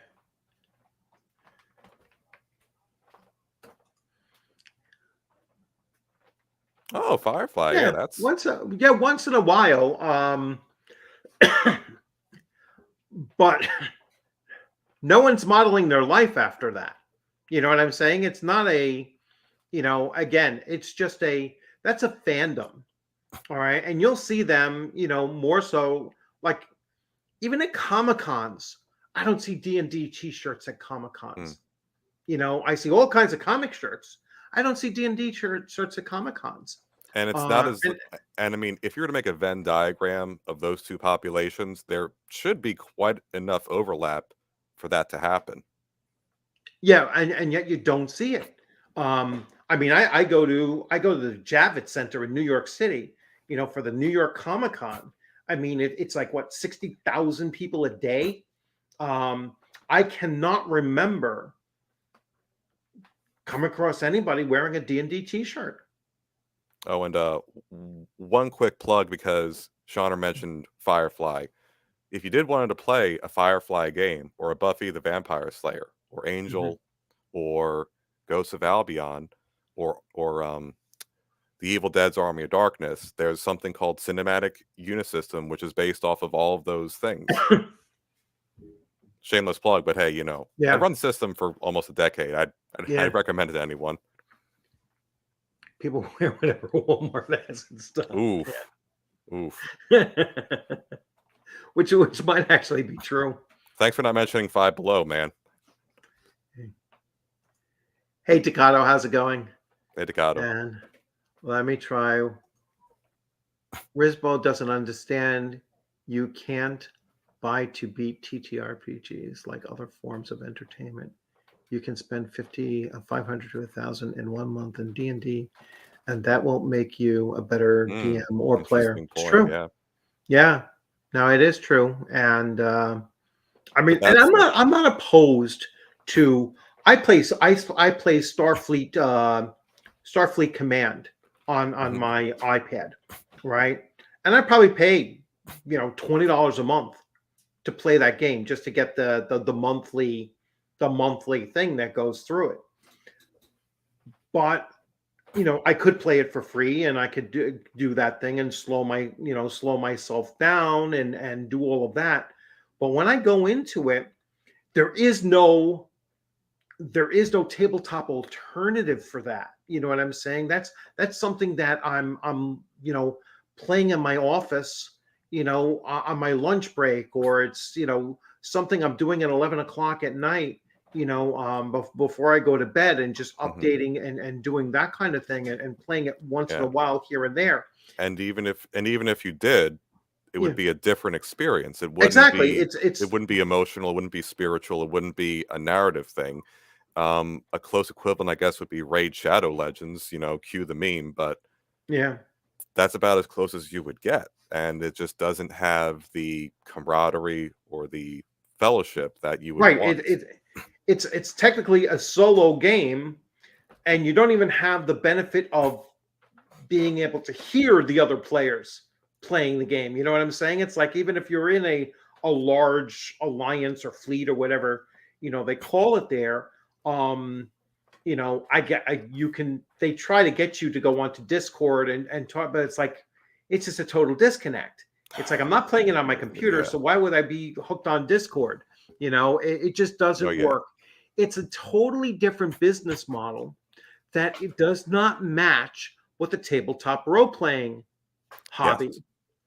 Oh, Firefly. Yeah, that's once in a while. But no one's modeling their life after that. You know what I'm saying? It's not a, again, it's just that's a fandom. All right. And you'll see them, more so like even at Comic-Cons. I don't see D&D t-shirts at Comic-Cons. I see all kinds of comic shirts. I don't see D&D shirts at Comic-Cons. And it's not as, And and I mean, if you were to make a Venn diagram of those two populations, there should be quite enough overlap for that to happen. yeah, and yet you don't see it. I mean, I go to the Javits Center in New York City, for the New York Comic Con. I mean, it's like what, 60,000 people a day. I cannot remember come across anybody wearing a D&D t-shirt. Oh, and one quick plug, because Shauner mentioned Firefly. If you did wanted to play a Firefly game, or a Buffy the Vampire Slayer, or Angel, or Ghosts of Albion, or the Evil Dead's Army of Darkness, there's something called Cinematic Unisystem, which is based off of all of those things. Shameless plug, but hey, Yeah. I've run the system for almost a decade. I'd recommend it to anyone. People wear whatever Walmart has and stuff. Oof. Yeah. Oof. which might actually be true. Thanks for not mentioning Five Below, man. Hey, Takato, how's it going? Hey, Takato. And let me try. Wisbro doesn't understand. You can't buy to beat TTRPGs like other forms of entertainment. You can spend 500 to 1,000 in 1 month in D&D, and that won't make you a better DM or player. It's true. Yeah. No, it is true. And I mean, and I'm not opposed to. I play Starfleet Command on my iPad, right? And I probably pay $20 a month to play that game just to get the monthly thing that goes through it. But I could play it for free, and I could do that thing and slow myself down and do all of that. But when I go into it, there is no tabletop alternative for that. You know what I'm saying? That's something that I'm playing in my office, on my lunch break, or it's something I'm doing at 11 o'clock at night, before I go to bed, and just updating and doing that kind of thing, and playing it once in a while here and there. And even if you did, it would be a different experience. It wouldn't exactly. It wouldn't be emotional. It wouldn't be spiritual. It wouldn't be a narrative thing. A close equivalent, I guess, would be Raid Shadow Legends. Cue the meme, but yeah, that's about as close as you would get, and it just doesn't have the camaraderie or the fellowship that you would want. It's technically a solo game, and you don't even have the benefit of being able to hear the other players playing the game. You know what I'm saying? It's like, even if you're in a large alliance or fleet or whatever they call it there, they try to get you to go onto Discord and talk, but it's just a total disconnect. It's like, I'm not playing it on my computer, so why would I be hooked on Discord? It just doesn't work. It's a totally different business model that it does not match with the tabletop role-playing hobby.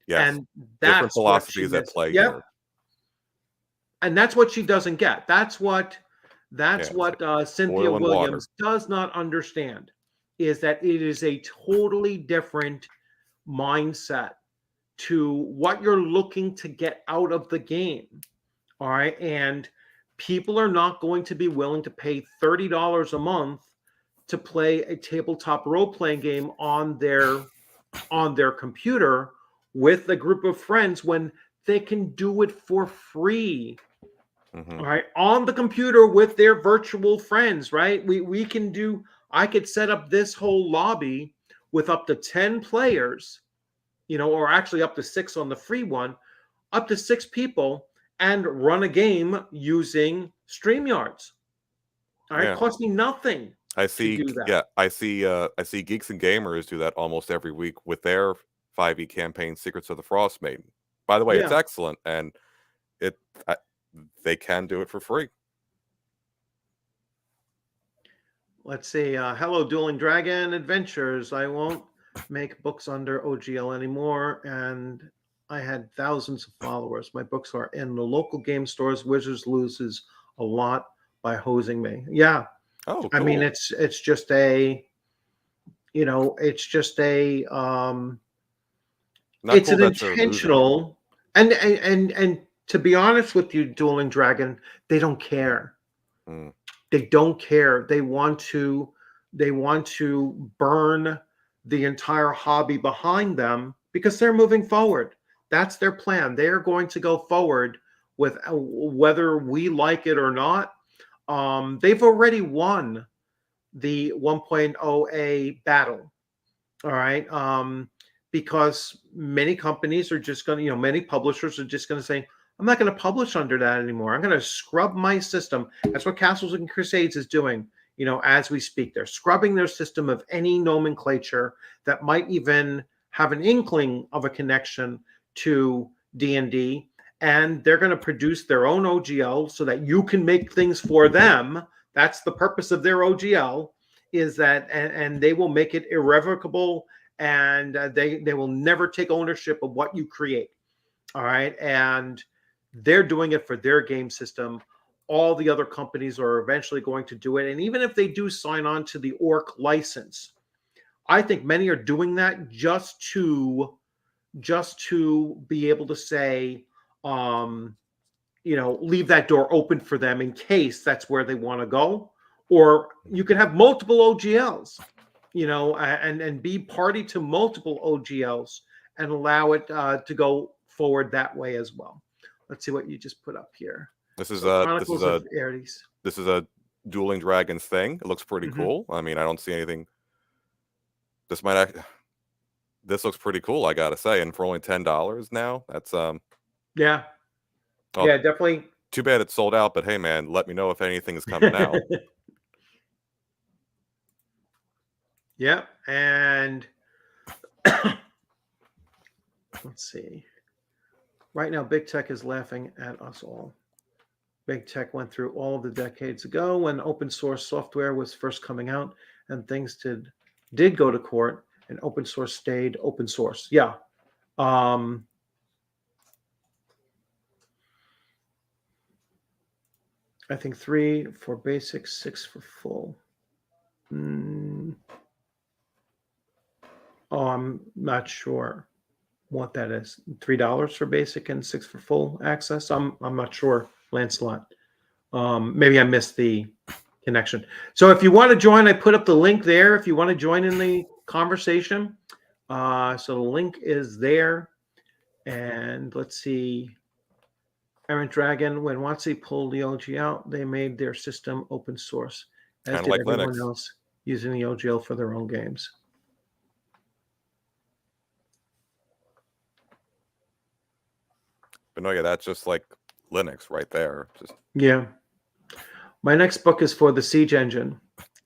Yes. And that's different philosophies at play here. And that's what she doesn't get. That's what Cynthia Williams does not understand, is that it is a totally different mindset to what you're looking to get out of the game. All right. And people are not going to be willing to pay $30 a month to play a tabletop role-playing game on their computer with a group of friends when they can do it for free. All right, on the computer with their virtual friends, right? I could set up this whole lobby with up to 10 players, or actually up to 6 on the free one, up to 6 people, and run a game using StreamYards. All right, cost me nothing. I see Geeks and Gamers do that almost every week with their 5e campaign, Secrets of the Frost Maiden. By the way, it's excellent, and they can do it for free. Let's see. Hello, Dueling Dragon Adventures. I won't make books under OGL anymore, and I had thousands of followers. My books are in the local game stores. Wizards loses a lot by hosing me. Yeah. Oh, cool. I mean, it's just a You know, it's just a Not it's cool an that you're losing. intentional, and to be honest with you, Dueling Dragon, they don't care. Mm. They don't care. They want to burn the entire hobby behind them because they're moving forward. That's their plan. They are going to go forward with whether we like it or not. They've already won the 1.0A battle. All right. Because many companies are just going to, many publishers are just going to say, I'm not going to publish under that anymore. I'm going to scrub my system. That's what Castles and Crusades is doing, as we speak. They're scrubbing their system of any nomenclature that might even have an inkling of a connection to D&D. And they're going to produce their own OGL so that you can make things for them. That's the purpose of their OGL, is that, and they will make it irrevocable, and they will never take ownership of what you create. All right. And they're doing it for their game system. All the other companies are eventually going to do it. And even if they do sign on to the ORC license, I think many are doing that just to be able to say, leave that door open for them in case that's where they want to go. Or you can have multiple OGLs, and be party to multiple OGLs and allow it to go forward that way as well. Let's see what you just put up here. This is So a Chronicles of Ares. this is a Dueling Dragons thing. It looks pretty cool. I mean, I don't see anything. This looks pretty cool, I gotta say. And for only $10 now, that's Yeah. well, Yeah, definitely. too bad it's sold out. But hey, man, let me know if anything is coming out. Yeah. And let's see. Right now, big tech is laughing at us all. Big tech went through all of the decades ago when open source software was first coming out, and things did go to court, and open source stayed open source. Yeah. I think 3 for basic, 6 for full. Oh, I'm not sure what that is. $3 for basic and 6 for full access. I'm not sure, Lancelot. Maybe I missed the connection. So if you want to join, I put up the link there. If you want to join in the conversation, so the link is there. And let's see. Errant Dragon, when WOTC pulled the OG out, they made their system open source, as Kind of did like everyone Linux. else using the OGL for their own games. But no, yeah, that's just like Linux right there. Just Yeah. My next book is for the Siege Engine,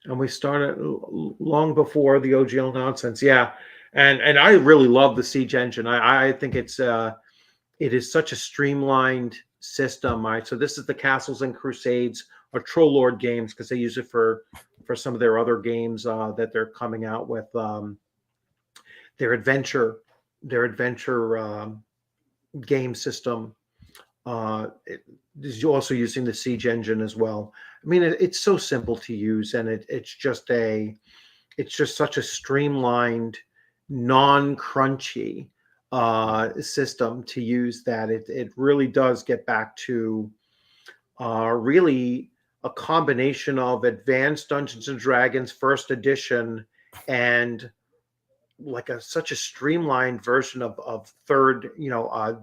and we started long before the OGL nonsense. Yeah, and I really love the Siege Engine. I think it is such a streamlined system. Right, so this is the Castles and Crusades or Troll Lord games, because they use it for some of their other games that they're coming out with. Their adventure game system is also using the Siege Engine as well. I mean, it's so simple to use, and it's just such a streamlined, non-crunchy system to use that it really does get back to really a combination of advanced Dungeons and Dragons first edition and like such a streamlined version of third,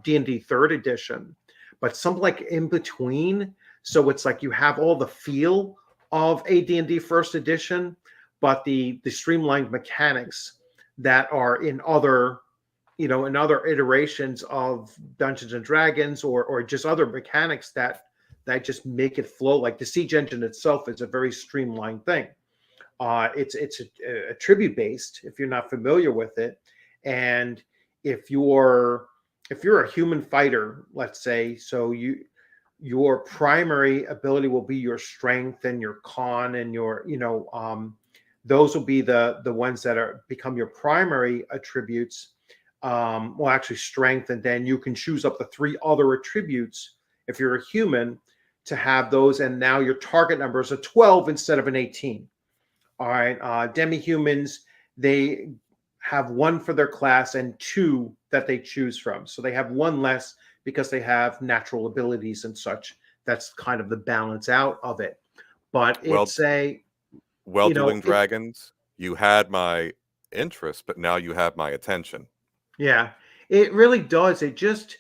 D&D third edition, but something like in between. So it's like you have all the feel of a D&D first edition, but the streamlined mechanics that are in other iterations of Dungeons and Dragons, or just other mechanics that just make it flow. Like the Siege Engine itself is a very streamlined thing. It's a tribute based, if you're not familiar with it, and if you're a human fighter, let's say, so your primary ability will be your strength and your con and your those will be the ones that become your primary attributes. Well, actually strength, and then you can choose up to 3 other attributes if you're a human to have those, and now your target number is a 12 instead of an 18. All right, demi-humans, they have one for their class and two that they choose from. So they have one less because they have natural abilities and such. That's kind of the balance out of it. But Well, it's a, Dueling Dragons, you had my interest, but now you have my attention. yeah, it really does. It's just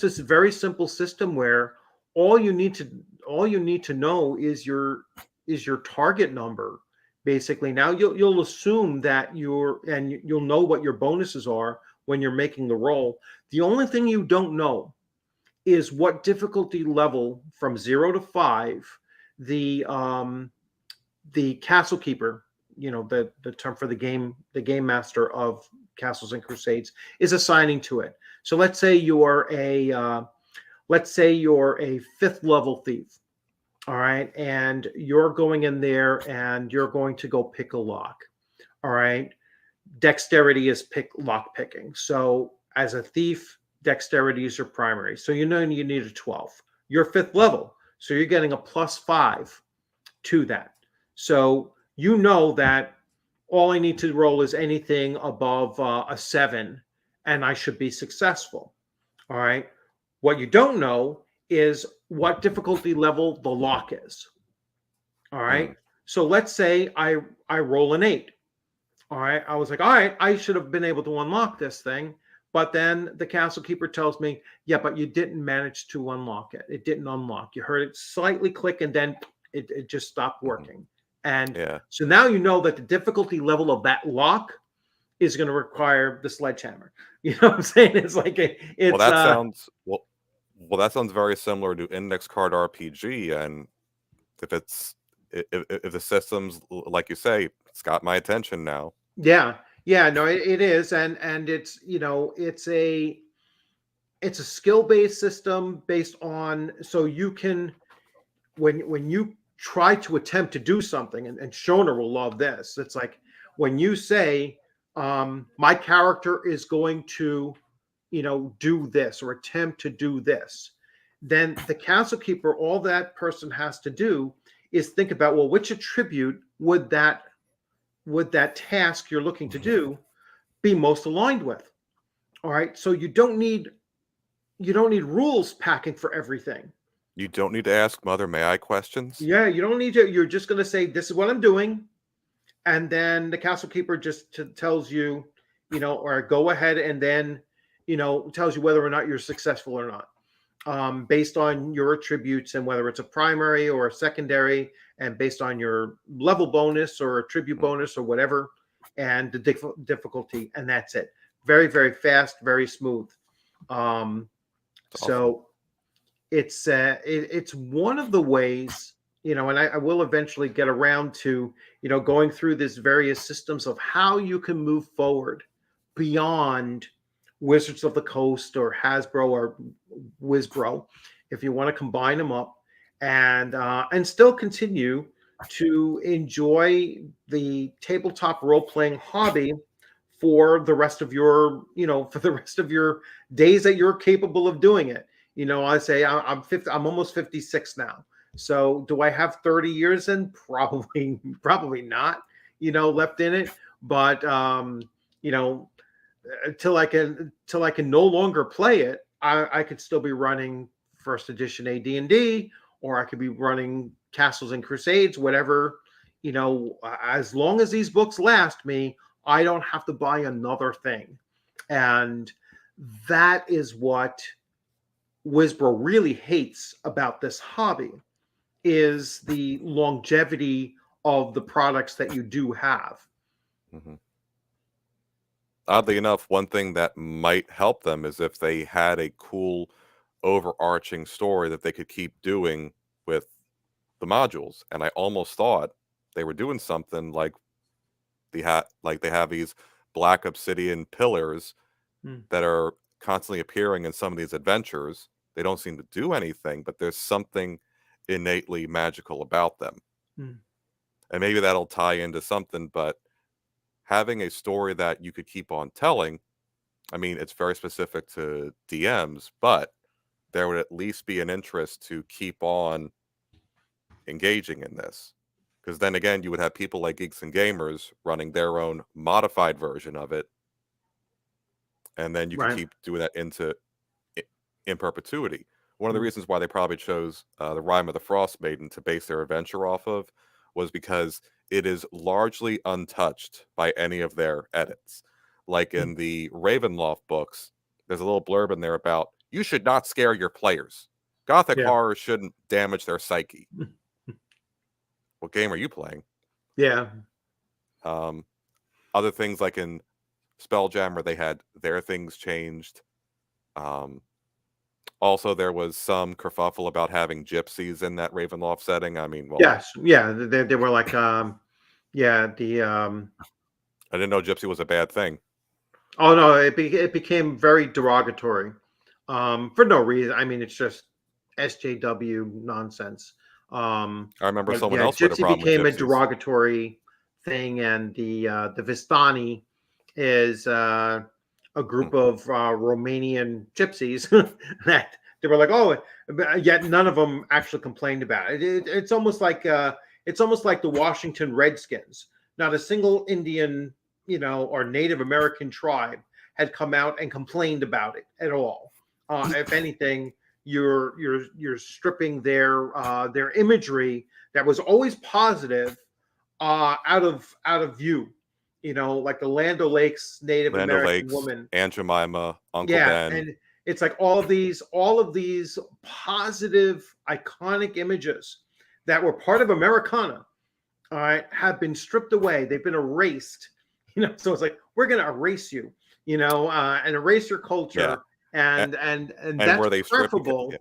this very simple system where all you need to know is your target number. Basically, now you'll assume that you'll know what your bonuses are when you're making the roll. The only thing you don't know is what difficulty level from 0 to 5 the castle keeper, the term for the game master of Castles and Crusades, is assigning to it. So let's say you're a fifth level thief, all right, and you're going in there and you're going to go pick a lock, all right. Dexterity is lock picking. So as a thief, dexterity is your primary. So you need a 12. You're fifth level, so you're getting a +5 to that. So you know that all I need to roll is anything above a 7, and I should be successful. All right. What you don't know is what difficulty level the lock is. All right. So let's say I roll an 8. All right. I was like, all right, I should have been able to unlock this thing. But then the castle keeper tells me, yeah, but you didn't manage to unlock it. It didn't unlock. You heard it slightly click and then it just stopped working. And so now you know that the difficulty level of that lock is going to require the sledgehammer. You know what I'm saying? It's like well, that sounds very similar to Index Card RPG, and if the system's like you say, it's got my attention now. Yeah, no, it is, and it's it's a skill-based system based on, so you can, when you try to attempt to do something, and Shona will love this. It's like when you say, my character is going to, do this or attempt to do this, then the castle keeper, all that person has to do is think about, well, which attribute would that task you're looking to do be most aligned with? All right. So you don't need rules packing for everything. You don't need to ask Mother May I questions. Yeah, you don't need to. You're just going to say, this is what I'm doing. And then the castle keeper just tells you, or go ahead and then, tells you whether or not you're successful or not, based on your attributes and whether it's a primary or a secondary, and based on your level bonus or attribute bonus or whatever, and the difficulty. And that's it. Very, very fast, very smooth. So it's one of the ways, and I will eventually get around to, going through these various systems of how you can move forward beyond Wizards of the Coast or Hasbro or Wisbro, if you want to combine them up and still continue to enjoy the tabletop role-playing hobby for the rest of your, days that you're capable of doing it. I say I'm almost 56 now. So do I have 30 years in? Probably not, left in it. But until I can no longer play it, I could still be running first edition AD&D, or I could be running Castles and Crusades, whatever. As long as these books last me, I don't have to buy another thing. And that is what Wisbro really hates about this hobby, is the longevity of the products that you do have. Oddly enough, one thing that might help them is if they had a cool overarching story that they could keep doing with the modules. And I almost thought they were doing something like they have these black obsidian pillars that are constantly appearing in some of these adventures. They don't seem to do anything, but there's something innately magical about them. And maybe that'll tie into something, but having a story that you could keep on telling, I mean, it's very specific to DMs, but there would at least be an interest to keep on engaging in this. Because then again, you would have people like Geeks and Gamers running their own modified version of it, and then you could Right. keep doing that in perpetuity. One of the Mm. reasons why they probably chose the Rime of the Frost Maiden to base their adventure off of was because it is largely untouched by any of their edits. Like in the Ravenloft books, there's a little blurb in there about you should not scare your players. Gothic Yeah. horror shouldn't damage their psyche. What game are you playing? Yeah. Other things like in Spelljammer, they had their things changed. Also, there was some kerfuffle about having gypsies in that Ravenloft setting. I mean, well, Yes. Yeah. They were like, yeah, the I didn't know gypsy was a bad thing. oh no, it became very derogatory, for no reason. I mean, it's just SJW nonsense. I remember But someone yeah, else with a gypsy problem with became a gypsies. derogatory thing, and the Vistani is a group of Romanian gypsies that they were like, oh, yet none of them actually complained about it. It's almost like the Washington Redskins. Not a single Indian, or Native American tribe had come out and complained about it at all. If anything, you're stripping their imagery that was always positive out of view. Like the Land O'Lakes Native Land American O'Lakes, woman. Aunt Jemima, Uncle Yeah, Ben. and it's like all of these positive, iconic images that were part of Americana, all right, have been stripped away. They've been erased. So it's like we're going to erase you, and erase your culture, and that's were they stripped preferable.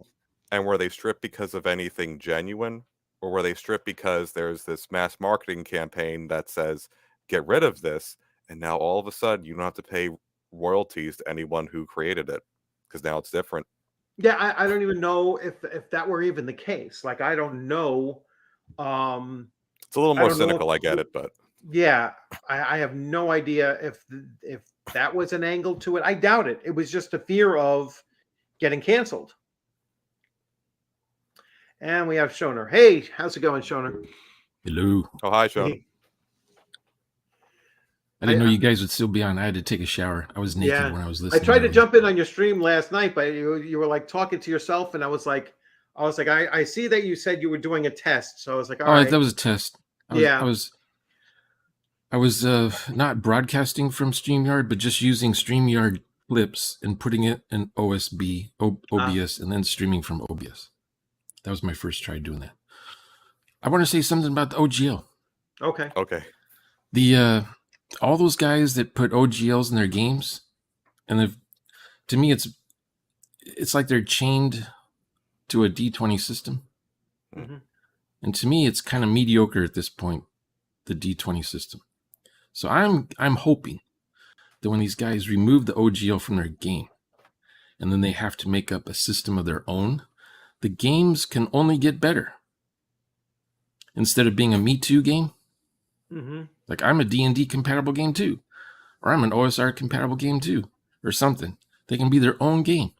And were they stripped because of anything genuine, or were they stripped because there's this mass marketing campaign that says get rid of this, and now all of a sudden you don't have to pay royalties to anyone who created it because now it's different. Yeah, I don't even know if that were even the case. Like, I don't know. It's a little I more don't know cynical, if, I get it, but yeah, I have no idea if that was an angle to it. I doubt it. It was just a fear of getting canceled. And we have Shoner. Hey, how's it going, Shoner? Hello. oh hi, Sean. I didn't know you guys would still be on. I had to take a shower. I was naked when I was listening. I tried to jump in on your stream last night, but you were like talking to yourself, and I was like, I see that you said you were doing a test, so I was like, all right, that was a test. I was not broadcasting from StreamYard, but just using StreamYard clips and putting it in OBS, and then streaming from OBS. That was my first try doing that. I want to say something about the OGL. Okay. The all those guys that put OGLs in their games, and to me, it's like they're chained to a D20 system. Mm-hmm. And to me, it's kind of mediocre at this point, the D20 system. So I'm hoping that when these guys remove the OGL from their game, and then they have to make up a system of their own, the games can only get better. Instead of being a Me Too game, like I'm a D&D compatible game too, or I'm an OSR compatible game too, or something. They can be their own game,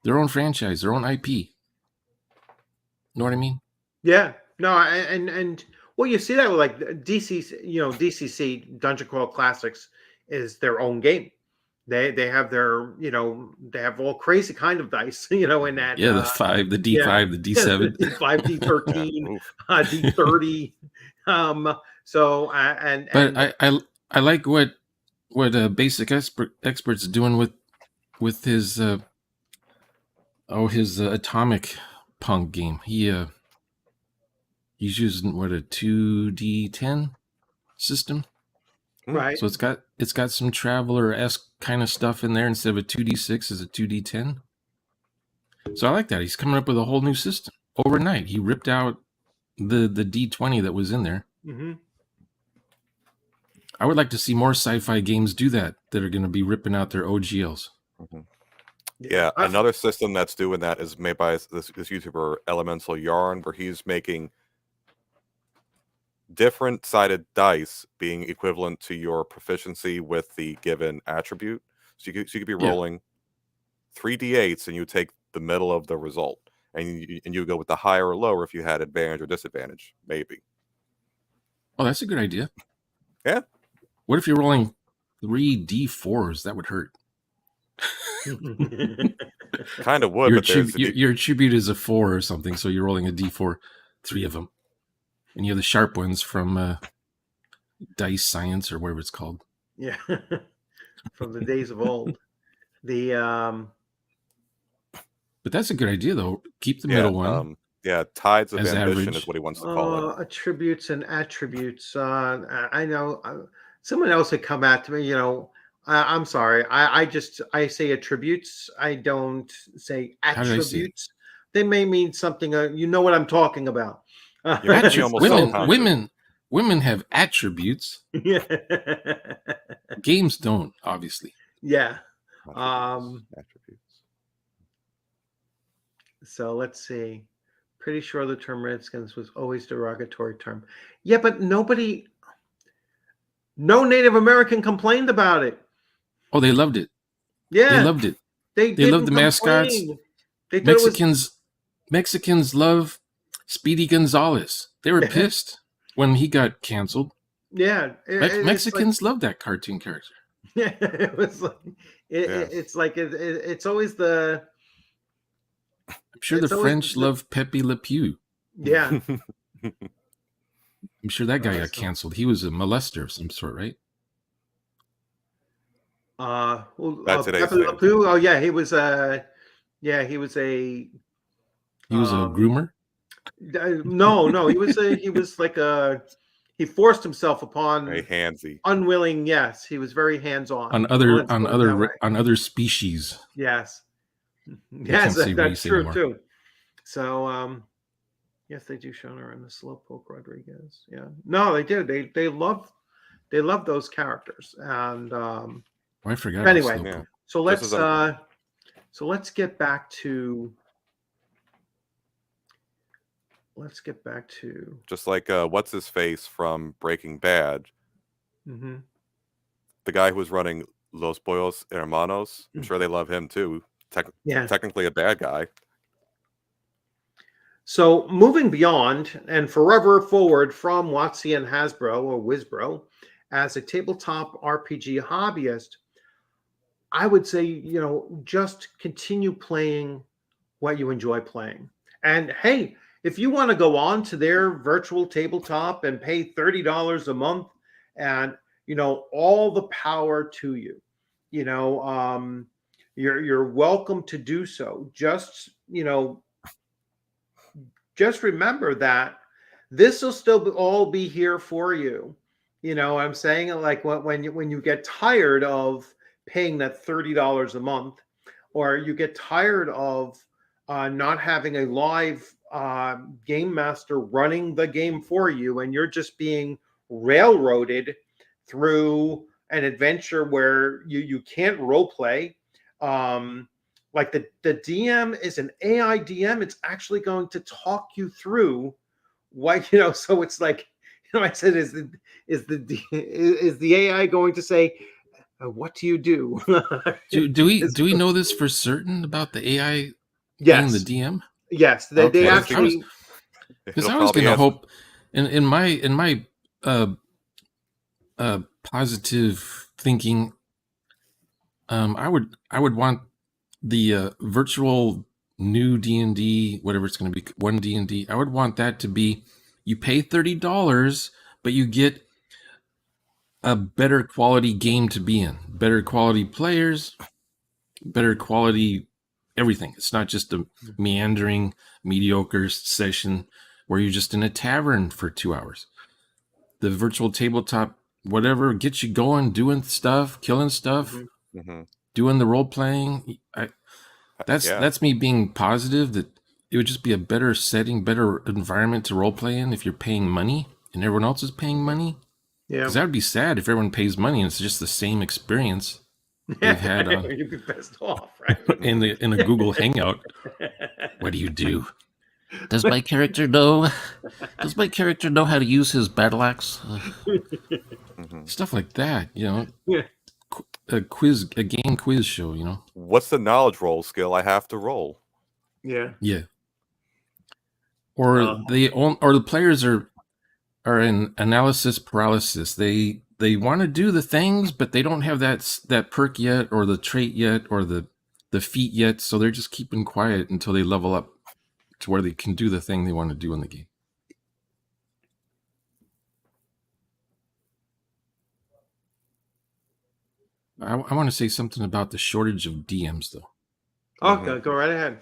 their own franchise, their own IP. Know what I mean? Yeah. No, and well, you see that with like DCC, Dungeon Crawl Classics is their own game. They have their, they have all crazy kind of dice, in that. Yeah, the 5, the D5, the D7, D5, D13, D30. So but I like what Basic Expert's doing with his Atomic Punk game. He's using a 2D10 system. Right. So it's got some Traveler-esque kind of stuff in there. Instead of a 2D6 is a 2D10. So I like that. He's coming up with a whole new system overnight. He ripped out the D20 that was in there. Mm-hmm. I would like to see more sci-fi games do that are going to be ripping out their OGLs. Mm-hmm. Yeah, another system that's doing that is made by this YouTuber Elemental Yarn, where he's making different sided dice being equivalent to your proficiency with the given attribute. So you could be rolling 3d8s, and you take the middle of the result, and you go with the higher or lower if you had advantage or disadvantage, maybe. Oh, that's a good idea. Yeah. What if you're rolling 3 D4s? That would hurt. Kind of would, but your attribute is a 4 or something, so you're rolling a D4, 3 of them, and you have the sharp ones from Dice Science or whatever it's called. Yeah, from the days of old. The But that's a good idea, though. Keep the middle one. Tides of as Ambition average. is what he wants to call it. Attributes and attributes. I know someone else had come at me. I'm sorry. I say attributes. I don't say attributes. They may mean something. You know what I'm talking about. Women have attributes. Yeah. Games don't, obviously. Yeah. Attributes. So let's see. Pretty sure the term Redskins was always a derogatory term. Yeah, but no Native American complained about it. Oh, they loved it. Yeah. They loved it. They loved the mascots. Mexicans love Speedy Gonzalez. They were pissed when he got canceled. Yeah. Mexicans love that cartoon character. Yeah, it was like it's always the. I'm sure the French love Pepe Le Pew. Yeah. I'm sure that guy got canceled. He was a molester of some sort, right? Pepe Le Pew. Oh yeah, he was a groomer. No, he forced himself upon very handsy, unwilling. Yes, he was very hands-on on other species. Yes, that's true anymore. Too. So, yes, they do show her in the Slowpoke Rodriguez. Yeah, no, they do. They love those characters, and I forgot. Anyway, so let's get back to. Just like what's his face from Breaking Bad. Mm-hmm. The guy who was running Los Pollos Hermanos. I'm sure they love him too. Technically a bad guy. So moving beyond and forever forward from WOTC and HASBRO or Wisbro as a tabletop RPG hobbyist, I would say, just continue playing what you enjoy playing. And hey, if you want to go on to their virtual tabletop and pay $30 a month, and all the power to you, you're welcome to do so. Just remember that this will still all be here for you. I'm saying, like, when you get tired of paying that $30 a month, or you get tired of not having a live game master running the game for you, and you're just being railroaded through an adventure where you can't role play. Like the DM is an AI DM. It's actually going to talk you through what, so it's like, I said, is the AI going to say, what do you do? do we know this for certain about the AI being the DM? Yes, they actually. Because I was going to hope, in my positive thinking, I would want the virtual new D&D, whatever it's going to be, one D&D. I would want that to be, you pay $30, but you get a better quality game to be in, better quality players, better quality everything. It's not just a meandering, mediocre session where you're just in a tavern for 2 hours. The virtual tabletop, whatever, gets you going, doing stuff, killing stuff, doing the role playing. That's me being positive that it would just be a better setting, better environment to role play in if you're paying money and everyone else is paying money. Yeah, because that would be sad if everyone pays money and it's just the same experience they've had. You'd be pissed off, right? in a Google Hangout. What do you do? Does my character know how to use his battle axe? Stuff like that, Yeah. A game quiz show, What's the knowledge roll skill I have to roll? Yeah. Yeah. Or the players are are in analysis paralysis. They want to do the things, but they don't have that perk yet, or the trait yet, or the feat yet. So they're just keeping quiet until they level up to where they can do the thing they want to do in the game. I want to say something about the shortage of DMs, though. Okay, go right ahead.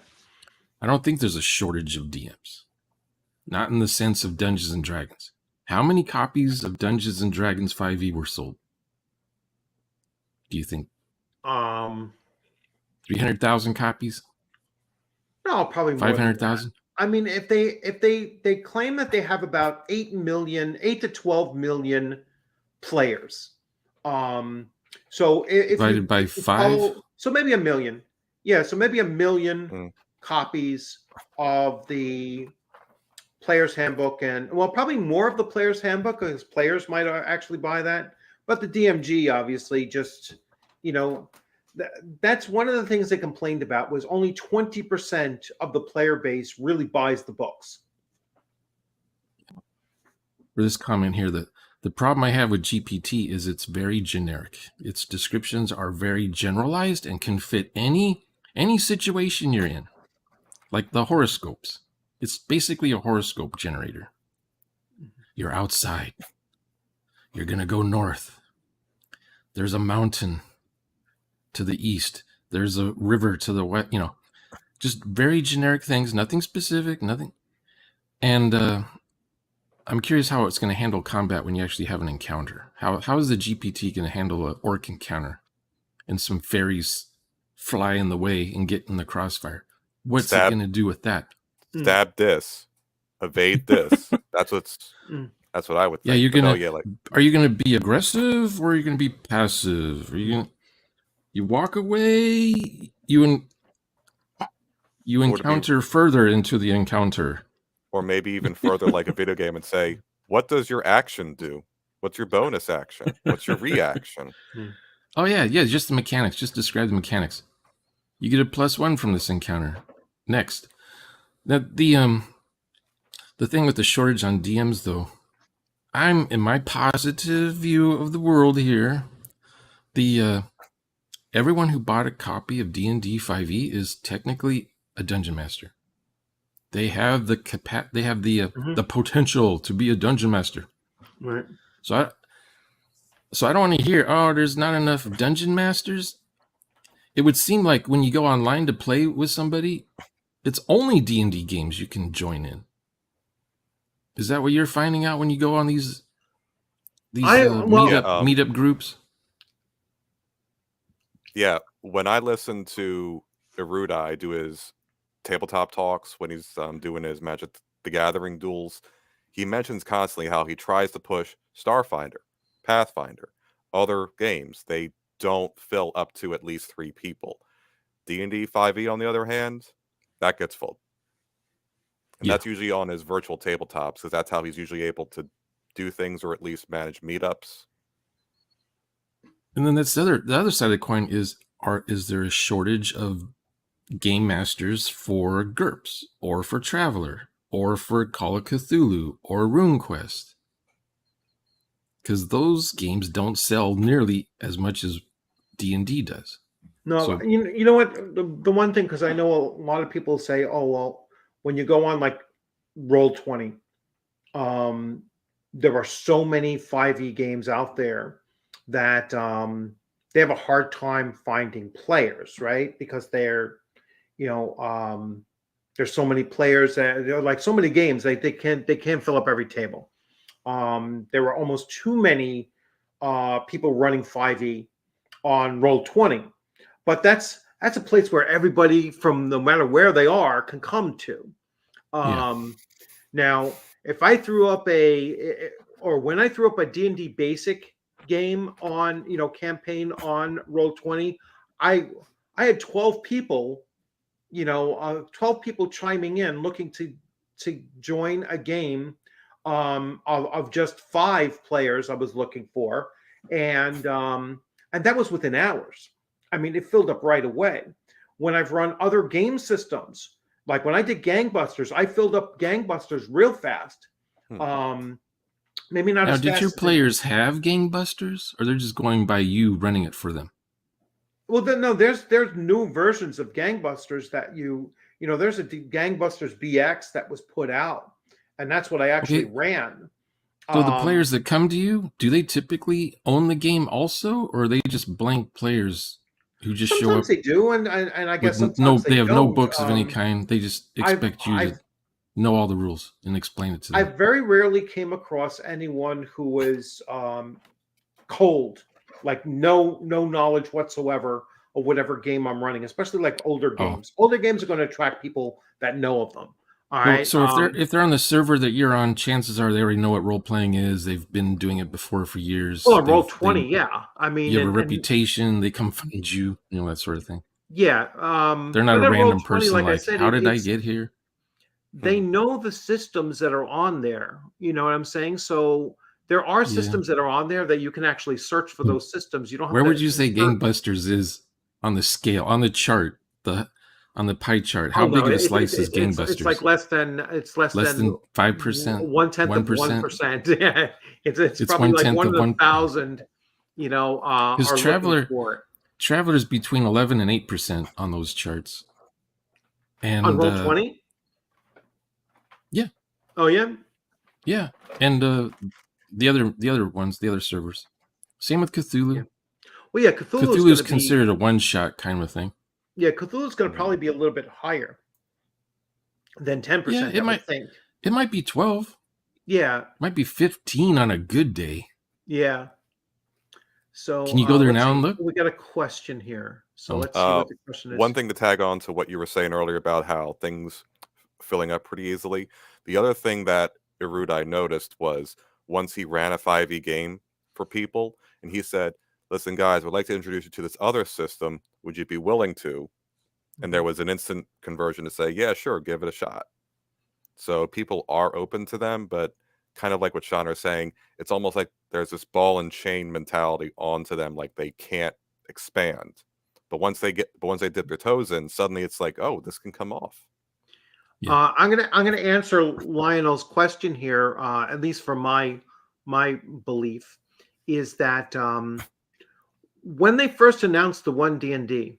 I don't think there's a shortage of DMs. Not in the sense of Dungeons and Dragons. How many copies of Dungeons and Dragons 5e were sold? Do you think? 300,000 copies? No, probably more. 500,000? I mean, if they claim that they have about 8 to 12 million players. So if divided by 5, so maybe 1 million. Yeah, so maybe 1 million copies of the Player's Handbook, and well, probably more of the Player's Handbook because players might actually buy that. But the DMG, obviously, just that's one of the things they complained about was only 20% of the player base really buys the books. For this comment here, the problem I have with GPT is it's very generic. Its descriptions are very generalized and can fit any situation you're in, like the horoscopes. It's basically a horoscope generator. You're outside. You're going to go north. There's a mountain to the east. There's a river to the west. Just very generic things, nothing specific, nothing. And I'm curious how it's going to handle combat when you actually have an encounter. How is the GPT going to handle an orc encounter and some fairies fly in the way and get in the crossfire? What's it going to do with that? Stab this, evade this. That's what I would think. Yeah, you're gonna. Are you gonna be aggressive or are you gonna be passive? Are you walk away? You encounter further into the encounter, or maybe even further, like a video game, and say, "What does your action do? What's your bonus action? What's your reaction?" Oh yeah, just the mechanics. Just describe the mechanics. You get a +1 from this encounter. Next. Now, the thing with the shortage on DMs, though, I'm in my positive view of the world here. Everyone who bought a copy of D&D 5e is technically a dungeon master. They have the the potential to be a dungeon master. Right. So I don't want to hear, oh, there's not enough dungeon masters. It would seem like when you go online to play with somebody, it's only D&D games you can join in. Is that what you're finding out when you go on these meetup groups? Yeah, when I listen to Eruda, I do his tabletop talks when he's doing his Magic the Gathering duels. He mentions constantly how he tries to push Starfinder, Pathfinder, other games. They don't fill up to at least 3 people. D&D 5e, on the other hand, that gets full. And that's usually on his virtual tabletops, because that's how he's usually able to do things or at least manage meetups. And then that's the other side of the coin is there a shortage of game masters for GURPS or for Traveler or for Call of Cthulhu or RuneQuest? Because those games don't sell nearly as much as D&D does. No, so, you know what? The one thing, because I know a lot of people say, oh, well, when you go on like Roll20, there are so many 5e games out there that they have a hard time finding players, right? Because they're, there's so many players that they're like so many games they can't fill up every table. There were almost too many people running 5e on Roll20. But that's a place where everybody from no matter where they are can come to. Now, if I threw up when I threw up a D&D basic game on, campaign on Roll20, I had 12 people, 12 people chiming in looking to join a game of just 5 players I was looking for. And that was within hours. I mean, it filled up right away. When I've run other game systems, like when I did Gangbusters, I filled up Gangbusters real fast. Maybe not Now, as did fast your as they. players have gangbusters, or they're just going by you running it for them? Well, then no. There's new versions of Gangbusters that there's a Gangbusters BX that was put out, and that's what I actually Okay, ran. so the Um, players that come to you, do they typically own the game also, or are they just blank players who just show Sometimes up they do, and I guess with no, sometimes they they have no don't. books of any kind. They just I've expect you to I've know all the rules and explain it to I them. very rarely came across anyone who was cold, like no knowledge whatsoever of whatever game I'm running, especially like older Oh, games. Older games are going to attract people that know of them. All well, right. so if they're on the server that you're on, chances are they already know what role playing is. They've been doing it before for years. Well, in Roll They 20, yeah. I mean, You have a and reputation. They come find you, that sort of thing. yeah. They're not But a in Roll random 20, person like I like, said, how did I it's get here? they know the systems that are on there. You know what I'm saying? So there are Yeah. systems that are on there that you can actually search for those systems. You don't have Where to would you say insert. Gangbusters is on the scale, on the chart, on the pie chart? Oh How no, big of a slice is it's like Gangbusters? less Less than than 5%, 1/10 of 1%. 1%. Yeah, it's It's probably one like tenth one of in a one. thousand. Because Are looking for it Traveler's between 11 and 8% on those charts. on And Roll 20. yeah, Oh yeah, yeah, and the other ones, the other servers. Same with yeah. Cthulhu. Well, yeah, Cthulhu's going Cthulhu's to be considered a one-shot kind of thing. yeah, Cthulhu's going to Mhm. probably be a little bit higher than Yeah, 10%. I would think. it might be 12, Yeah, might be 15 on a good day. yeah. Can So you go there let's now and see. look? We got a question here. So Oh, let's see what the question One is. thing to tag on to what you were saying earlier about how things filling up pretty easily. The other thing that Erudai noticed was once he ran a 5e game for people, and he said, "Listen, guys, we'd like to introduce you to this other system. Would you be willing to?" And there was an instant conversion to say, "Yeah, sure, give it a shot." So people are open to them, but kind of like what Sean is saying, it's almost like there's this ball and chain mentality onto them, like they can't expand. But once they dip their toes in, suddenly it's like, oh, this can come off. Yeah. I'm gonna answer Lionel's question here, at least from my belief, is that when they first announced the one D&D,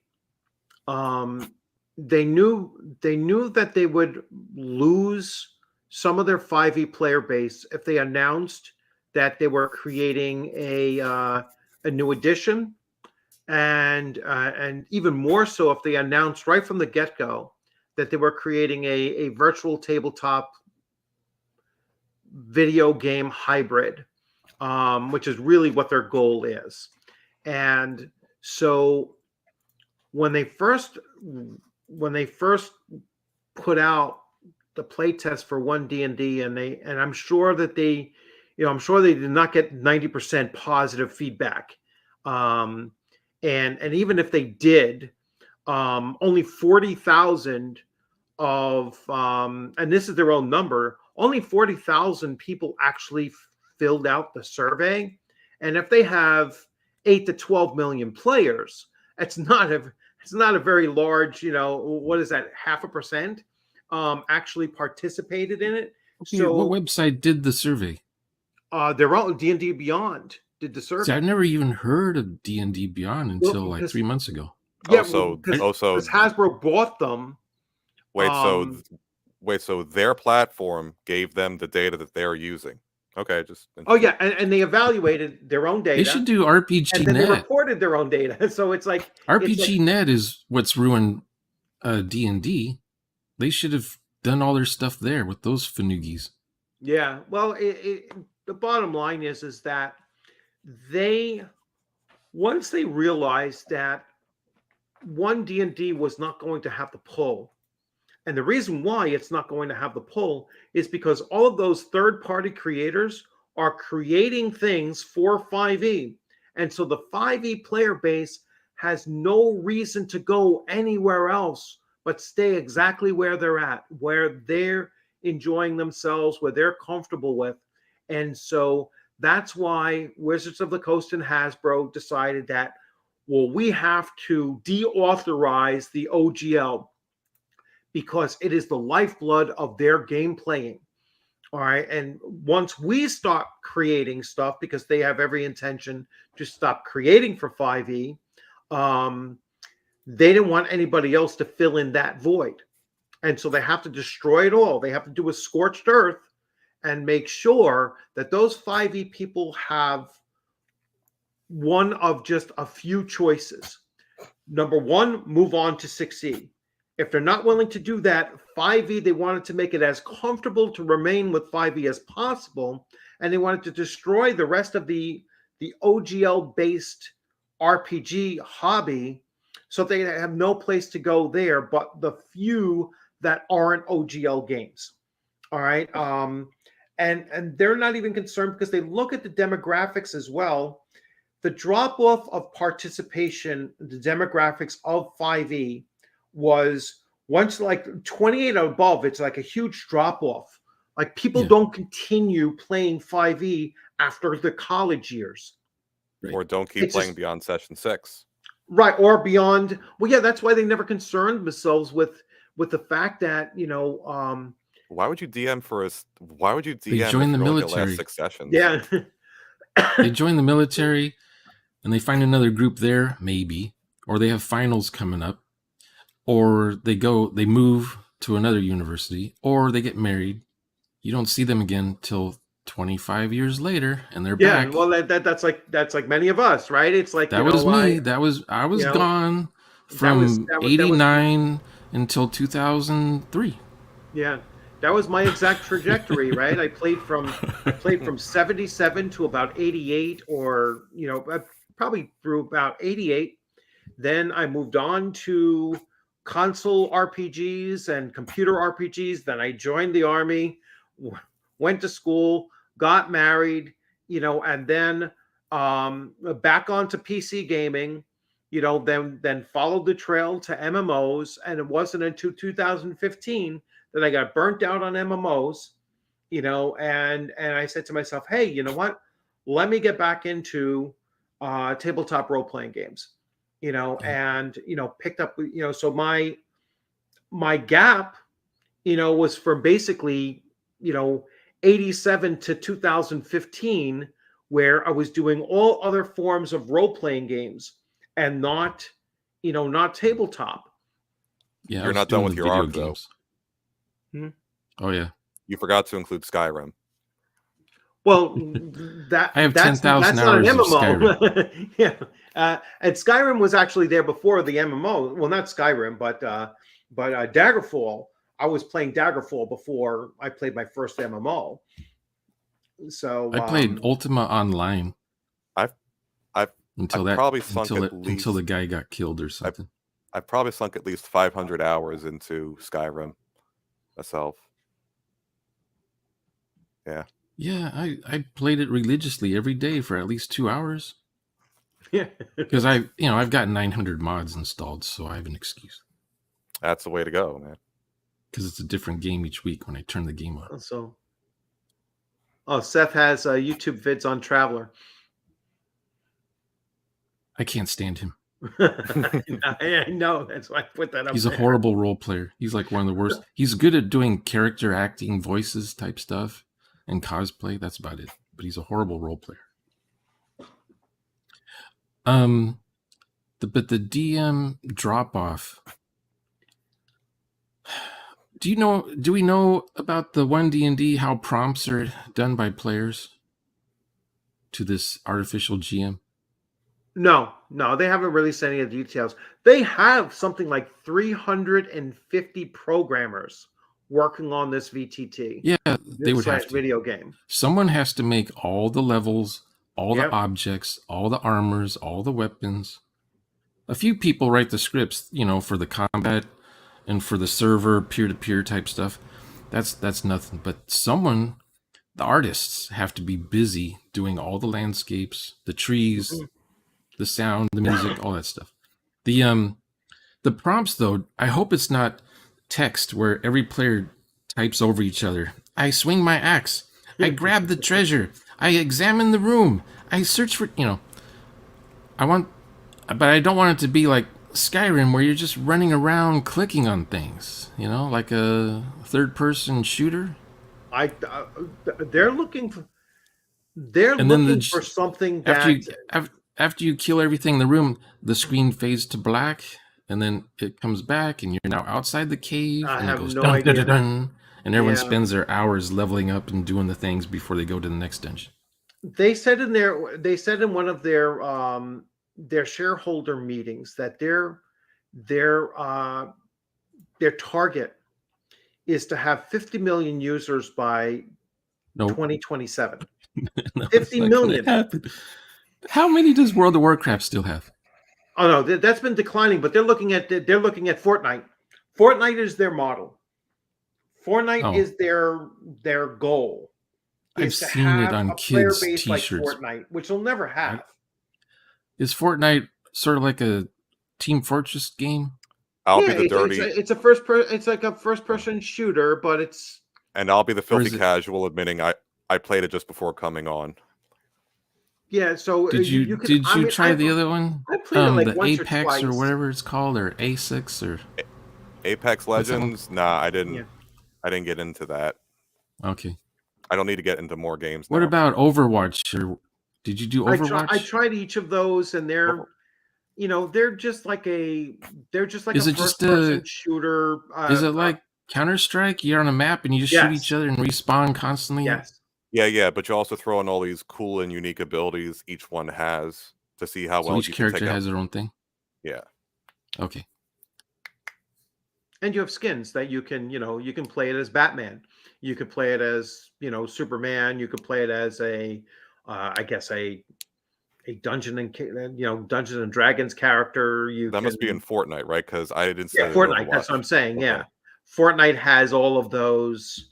they knew that they would lose some of their 5e player base if they announced that they were creating a new edition, and even more so if they announced right from the get-go that they were creating a virtual tabletop video game hybrid, which is really what their goal is. And so when they first put out the playtest for one D&D, and I'm sure that I'm sure they did not get 90% positive feedback. And even if they did, only 40,000 of and this is their own number, only 40,000 people actually filled out the survey. And if they have 8 to 12 million players, it's not a very large, what is that, 0.5% actually participated in it. Okay, what So website did the survey? they're all D&D Beyond did the See, survey. I've never even heard of D&D Beyond until like 3 months ago. Yeah, because Hasbro bought them. Wait, so their platform gave them the data that they're using. Okay, just Oh yeah, and they evaluated their own data. They should do RPG and then Net. they reported their own data. So it's like RPG Net is what's ruined D&D. They should have done all their stuff there with those fanugis. Yeah, well, the bottom line is that once they realized that one D&D was not going to have the pull, and the reason why it's not going to have the pull is because all of those third-party creators are creating things for 5e, and so the 5e player base has no reason to go anywhere else but stay exactly where they're at, where they're enjoying themselves, where they're comfortable with. And so that's why Wizards of the Coast and Hasbro decided that, well, we have to deauthorize the OGL because it is the lifeblood of their game playing. All right. And once we stop creating stuff, because they have every intention to stop creating for 5e, they didn't want anybody else to fill in that void. And so they have to destroy it all. They have to do a scorched earth and make sure that those 5e people have one of just a few choices. Number one, move on to 6e. If they're not willing to do that, 5e, they wanted to make it as comfortable to remain with 5e as possible, and they wanted to destroy the rest of the OGL-based RPG hobby, so they have no place to go there but the few that aren't OGL games. All right. And they're not even concerned because they look at the demographics as well. The drop-off of participation, the demographics of 5e was once like 28 or above, it's like a huge drop-off. Like people don't continue playing 5e after the college years. Right. Or don't keep playing beyond session 6. Right, or beyond. Well, yeah, that's why they never concerned themselves with the fact that, why would you DM for us? Why would you DM? They join the military. Last 6 sessions? Yeah. They join the military and they find another group there, maybe, or they have finals coming up, or they move to another university, or they get married. You don't see them again till 25 years later, and they're back. Yeah, well, that's like many of us, right? It's like that was me. I was gone from 89 until 2003. Yeah, that was my exact trajectory, right? I played from 77 to about 88, or probably through about 88. Then I moved on to console RPGs and computer RPGs. Then I joined the army, went to school, got married, and then back onto PC gaming, then followed the trail to MMOs. And it wasn't until 2015 that I got burnt out on MMOs, and I said to myself, hey, you know what? Let me get back into tabletop role-playing games, and, picked up, so my gap, was from basically, 87 to 2015, where I was doing all other forms of role-playing games and not tabletop. Yeah, you're not done with your arc though. Oh yeah, you forgot to include Skyrim. Well, I have 10,000 hours of Skyrim. Yeah, and Skyrim was actually there before the MMO. Well, not Skyrim, but Daggerfall. I was playing Daggerfall before I played my first MMO. So I played Ultima Online. Until the guy got killed or something. I've probably sunk at least 500 hours into Skyrim myself. Yeah. Yeah, I played it religiously every day for at least 2 hours. Yeah. Because I've got 900 mods installed, so I have an excuse. That's the way to go, man. Because it's a different game each week when I turn the game on. So, Seth has YouTube vids on Traveler. I can't stand him. I know. That's why I put that up. He's a horrible role player. He's like one of the worst. He's good at doing character acting, voices type stuff, and cosplay. That's about it. But he's a horrible role player. But the DM drop off. Do we know about the one D&D, how prompts are done by players to this artificial GM? No, they haven't released any of the details. They have something like 350 programmers working on this VTT. Yeah, they would have to. Video game. Someone has to make all the levels, all the objects, all the armors, all the weapons. A few people write the scripts, for the combat and for the server peer-to-peer type stuff. That's nothing. But someone, the artists, have to be busy doing all the landscapes, the trees, the sound, the music, all that stuff. The prompts, though, I hope it's not text where every player types over each other. I swing my axe. I grab the treasure. I examine the room. I search for, but I don't want it to be like Skyrim where you're just running around clicking on things, like a third-person shooter. They're looking for. They're And then looking for something after that. after you kill everything in the room, the screen fades to black, and then it comes back, and you're now outside the cave, I and it have goes no dun dun idea. dun, dun, and everyone Yeah. spends their hours leveling up and doing the things before they go to the next dungeon. They said in one of their shareholder meetings that their target is to have 50 million users by No, 2027. no, 50 it's not gonna million. happen. How many does World of Warcraft still have? Oh no, that's been declining, but they're looking at Fortnite. Fortnite is their model. Fortnite is their goal. I've Is to seen it have on a player kids' base like t-shirts. Fortnite, which they'll never have. Is Fortnite sort of like a Team Fortress game? I'll be the dirty, it's like a first person shooter, but it's. and I'll be the filthy it- casual admitting I played it just before coming on. Yeah, so Did you try the other one? I played it like the once Apex or or twice. whatever it's called, or A6 or Apex What's that one? Legends? Nah, I didn't. Yeah. I didn't get into that. Okay. I don't need to get into more games What now. about Overwatch? Or did you do Overwatch? I tried each of those, and they're just like a Is it just first person shooter. Is it like Counter-Strike? You're on a map and you just shoot Yes. each other and respawn constantly? Yes. Yeah, but you also throw in all these cool and unique abilities each one has to see how So well each you can character take out. has their own thing? Yeah. Okay. And you have skins that you can play it as Batman. You could play it as, Superman. You could play it as I guess a Dungeon and Dragons character. That must be in Fortnite, right? Because I didn't see Yeah, that in Fortnite. Overwatch. That's what I'm saying. Okay. Yeah, Fortnite has all of those,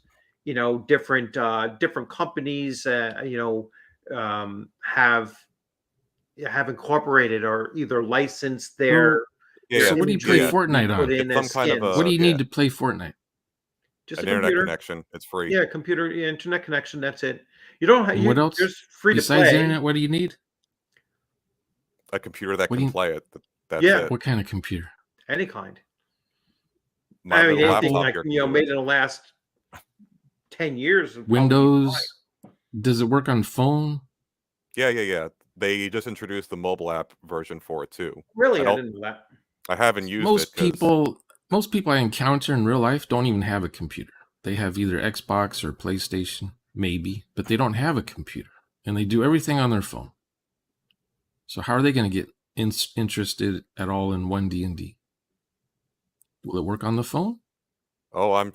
different companies, have incorporated or either licensed their. So what do you play yeah. Fortnite on? It's some kind of what do you need to play Fortnite? Just an a internet computer connection. It's free. Yeah, internet connection. That's it. You don't have. What else? Just free Besides to play. the internet, what do you need? A computer that What do can you- play it. That's Yeah. it. What kind of computer? Any kind. My little anything laptop like here. made in the last 10 years. would probably be Windows? Does it work on phone? Yeah. They just introduced the mobile app version for it too. fine. Really, I didn't know that. I haven't used Most it. most people I encounter in real life don't even have a computer. They have either Xbox or PlayStation, maybe, but they don't have a computer, and they do everything on their phone. So how are they going to get interested at all in D&D? Will it work on the phone? Oh,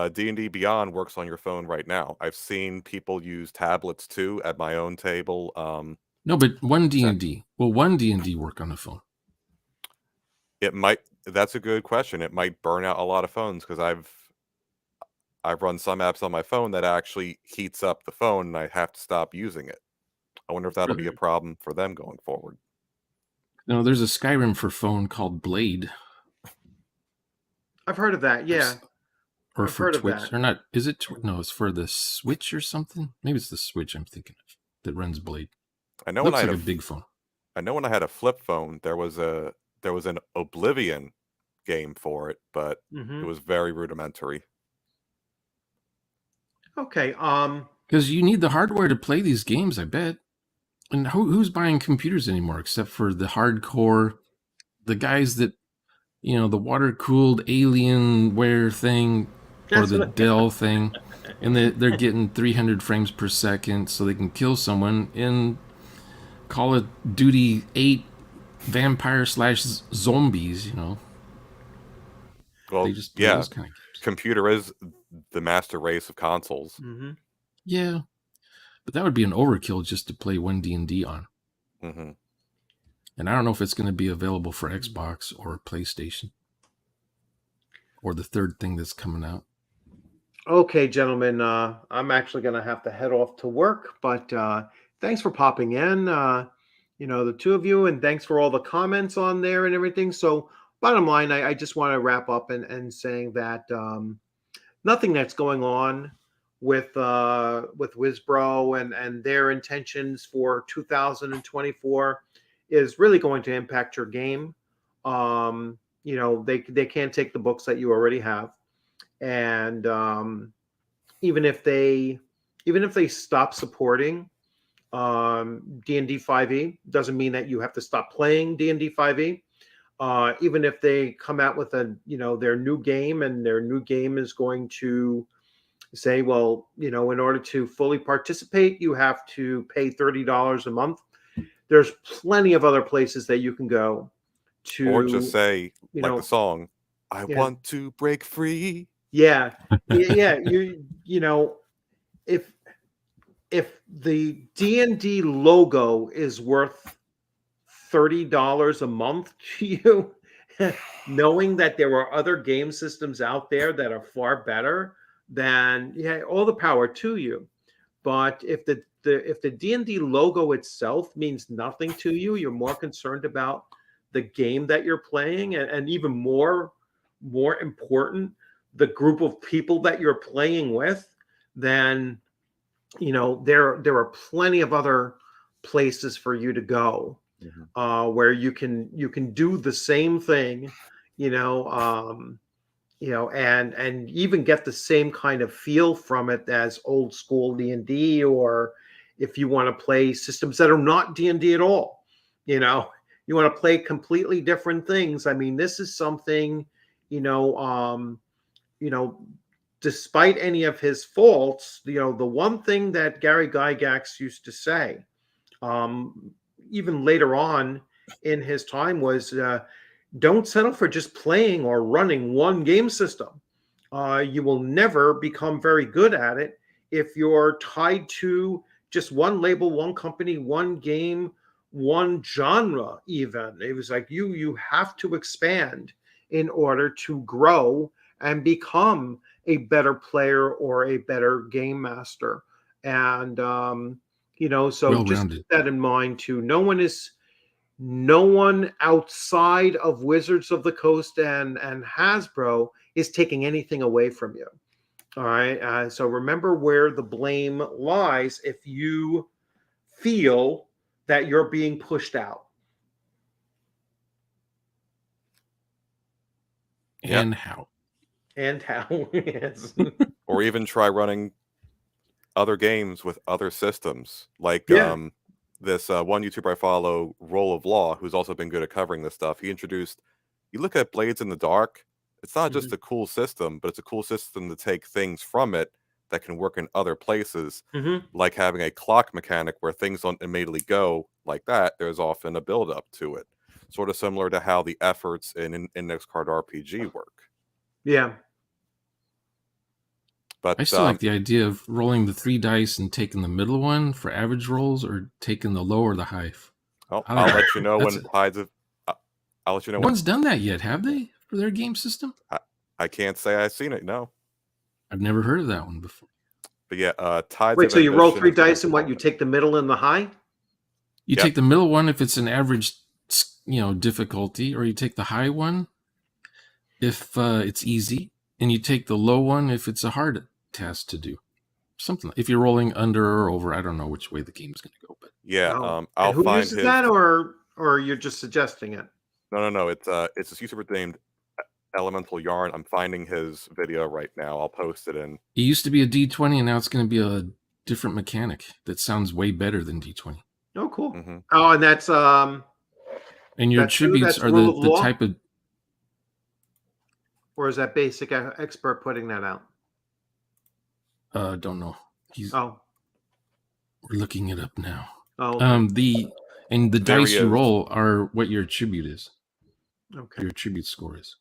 D&D Beyond works on your phone right now. I've seen people use tablets too at my own table. No, but D&D. Will D&D work on the phone? It might. That's a good question. It might burn out a lot of phones because I've run some apps on my phone that actually heats up the phone, and I have to stop using it. I wonder if that'll be a problem for them going forward. No, there's a Skyrim for phone called Blade. I've heard of that. Yeah. Or I've for heard of Twitch. that. Or not? Is it? No, it's for the Switch or something. Maybe it's the Switch I'm thinking of that runs Blade. I know Looks when I like had a big phone. I know when I had a flip phone, there was an Oblivion game for it, but it was very rudimentary. Okay. Because you need the hardware to play these games, I bet. And who's buying computers anymore except for the hardcore, the guys that, the water-cooled Alienware thing or the Dell thing, and they're getting 300 frames per second so they can kill someone in Call of Duty 8 vampire/zombies, Well, They just play those kind of games. Computer is the master race of consoles. Mm-hmm. Yeah, but that would be an overkill just to play D&D on. Mm-hmm. And I don't know if it's going to be available for Xbox or PlayStation or the third thing that's coming out. Okay, gentlemen, I'm actually going to have to head off to work, but thanks for popping in, the two of you, and thanks for all the comments on there and everything. So bottom line, I just want to wrap up and saying that nothing that's going on with Wisbro and their intentions for 2024 is really going to impact your game. They can't take the books that you already have, and even if they stop supporting D&D 5e, doesn't mean that you have to stop playing D&D 5e. Even if they come out with their new game, and their new game is going to say, well, in order to fully participate, you have to pay $30 a month. There's plenty of other places that you can go to, or just say, like the song, I yeah. want to break free. Yeah. Yeah. If the D&D logo is worth $30 a month to you, knowing that there are other game systems out there that are far better, then all the power to you. But if the D&D logo itself means nothing to you, you're more concerned about the game that you're playing, and even more important, the group of people that you're playing with, then there are plenty of other places for you to go, where you can do the same thing, and even get the same kind of feel from it as old school D&D, or if you want to play systems that are not D&D at all, you want to play completely different things. I mean, this is something, despite any of his faults, the one thing that Gary Gygax used to say, even later on in his time, was don't settle for just playing or running one game system. You will never become very good at it if you're tied to just one label, one company, one game, one genre. Even it was like you have to expand in order to grow and become a better player or a better game master. And so just keep that in mind too. No one outside of Wizards of the Coast and Hasbro is taking anything away from you. All right. So remember where the blame lies if you feel that you're being pushed out. And how. Yes. Or even try running other games with other systems, like this one YouTuber I follow, Roll of Law, who's also been good at covering this stuff. He introduced, you look at Blades in the Dark, it's not just a cool system, but it's a cool system to take things from it that can work in other places, like having a clock mechanic where things don't immediately go like that. There's often a build up to it, sort of similar to how the efforts in Index Card RPG work. Yeah. But I still like the idea of rolling the 3 dice and taking the middle one for average rolls, or taking the low or the high. I'll let you know when Tides of. I'll let you know. No one's done that yet, have they? For their game system? I can't say I've seen it. No, I've never heard of that one before. But yeah, Tides. Wait, so you roll 3 dice and what? You take the middle and the high? You take the middle one if it's an average, difficulty, or you take the high one if it's easy, and you take the low one if it's a hard task to do. Something if you're rolling under or over. I don't know which way the game's going to go, but I'll who find uses that, or you're just suggesting it? No. It's a YouTuber named Elemental Yarn. I'm finding his video right now. I'll post it in. It used to be a D20, and now it's going to be a different mechanic that sounds way better than D20. Oh, cool. Oh, and that's and your attributes are the type of. Or is that Basic Expert putting that out? Don't know. We're looking it up now. Oh, okay. The dice you roll are what your attribute is. Okay. Your attribute score is.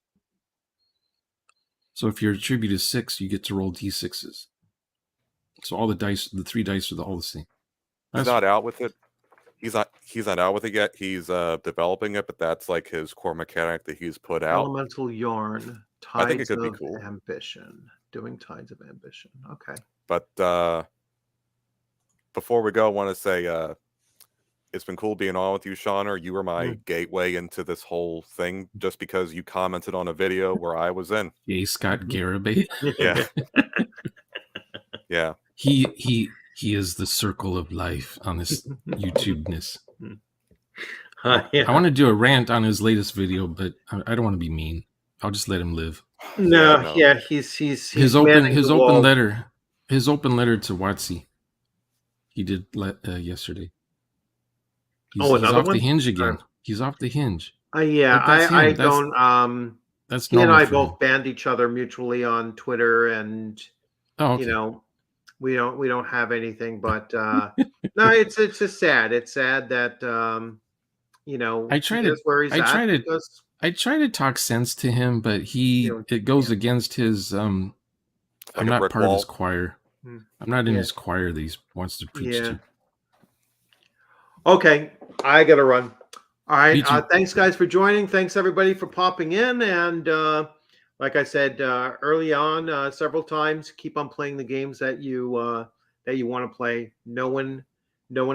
So if your attribute is 6, you get to roll D6s. So all the dice, the 3 dice are all the same. He's not out with it. He's not out with it yet. He's developing it, but that's like his core mechanic that he's put out. Elemental Yarn. I think it could be cool. Ambition. Doing Tides of Ambition. Okay. But before we go, I want to say it's been cool being on with you, Shauner. You were my gateway into this whole thing just because you commented on a video where I was in. Yay, Scott Garibay. Yeah. Yeah. He is the circle of life on this YouTube-ness. Yeah. I want to do a rant on his latest video, but I don't want to be mean. I'll just let him live. No. He's his open letter his open letter to WOTC. He did yesterday. He's another off one? the hinge again. He's off the hinge. Yeah, But that's I him. don't. That's He and normal I for him. both banned each other mutually on Twitter, and Oh, okay. you know, we don't have anything. But no, it's just sad. It's sad that you know, I try he to is where he's I try at to because I try to talk sense to him, but it goes against his I'm Like a not brick part of his wall. choir. Hmm. I'm not in Yeah. his choir that he wants to preach to. Okay, I gotta run. All right. Me too. Thanks, guys, for joining. Thanks, everybody, for popping in. And like I said early on, several times, keep on playing the games that you want to play. No one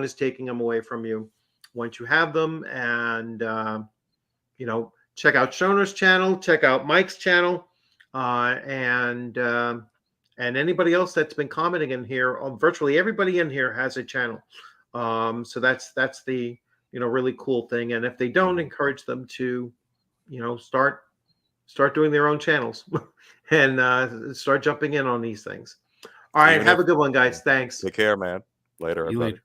is taking them away from you once you have them. And you know, check out Shoner's channel, check out Mike's channel, and anybody else that's been commenting in here. Virtually everybody in here has a channel. So that's the really cool thing. And if they don't, encourage them to start doing their own channels and start jumping in on these things. All right, have a good one, guys. Thanks. Take care, man. Later, See you everybody. later.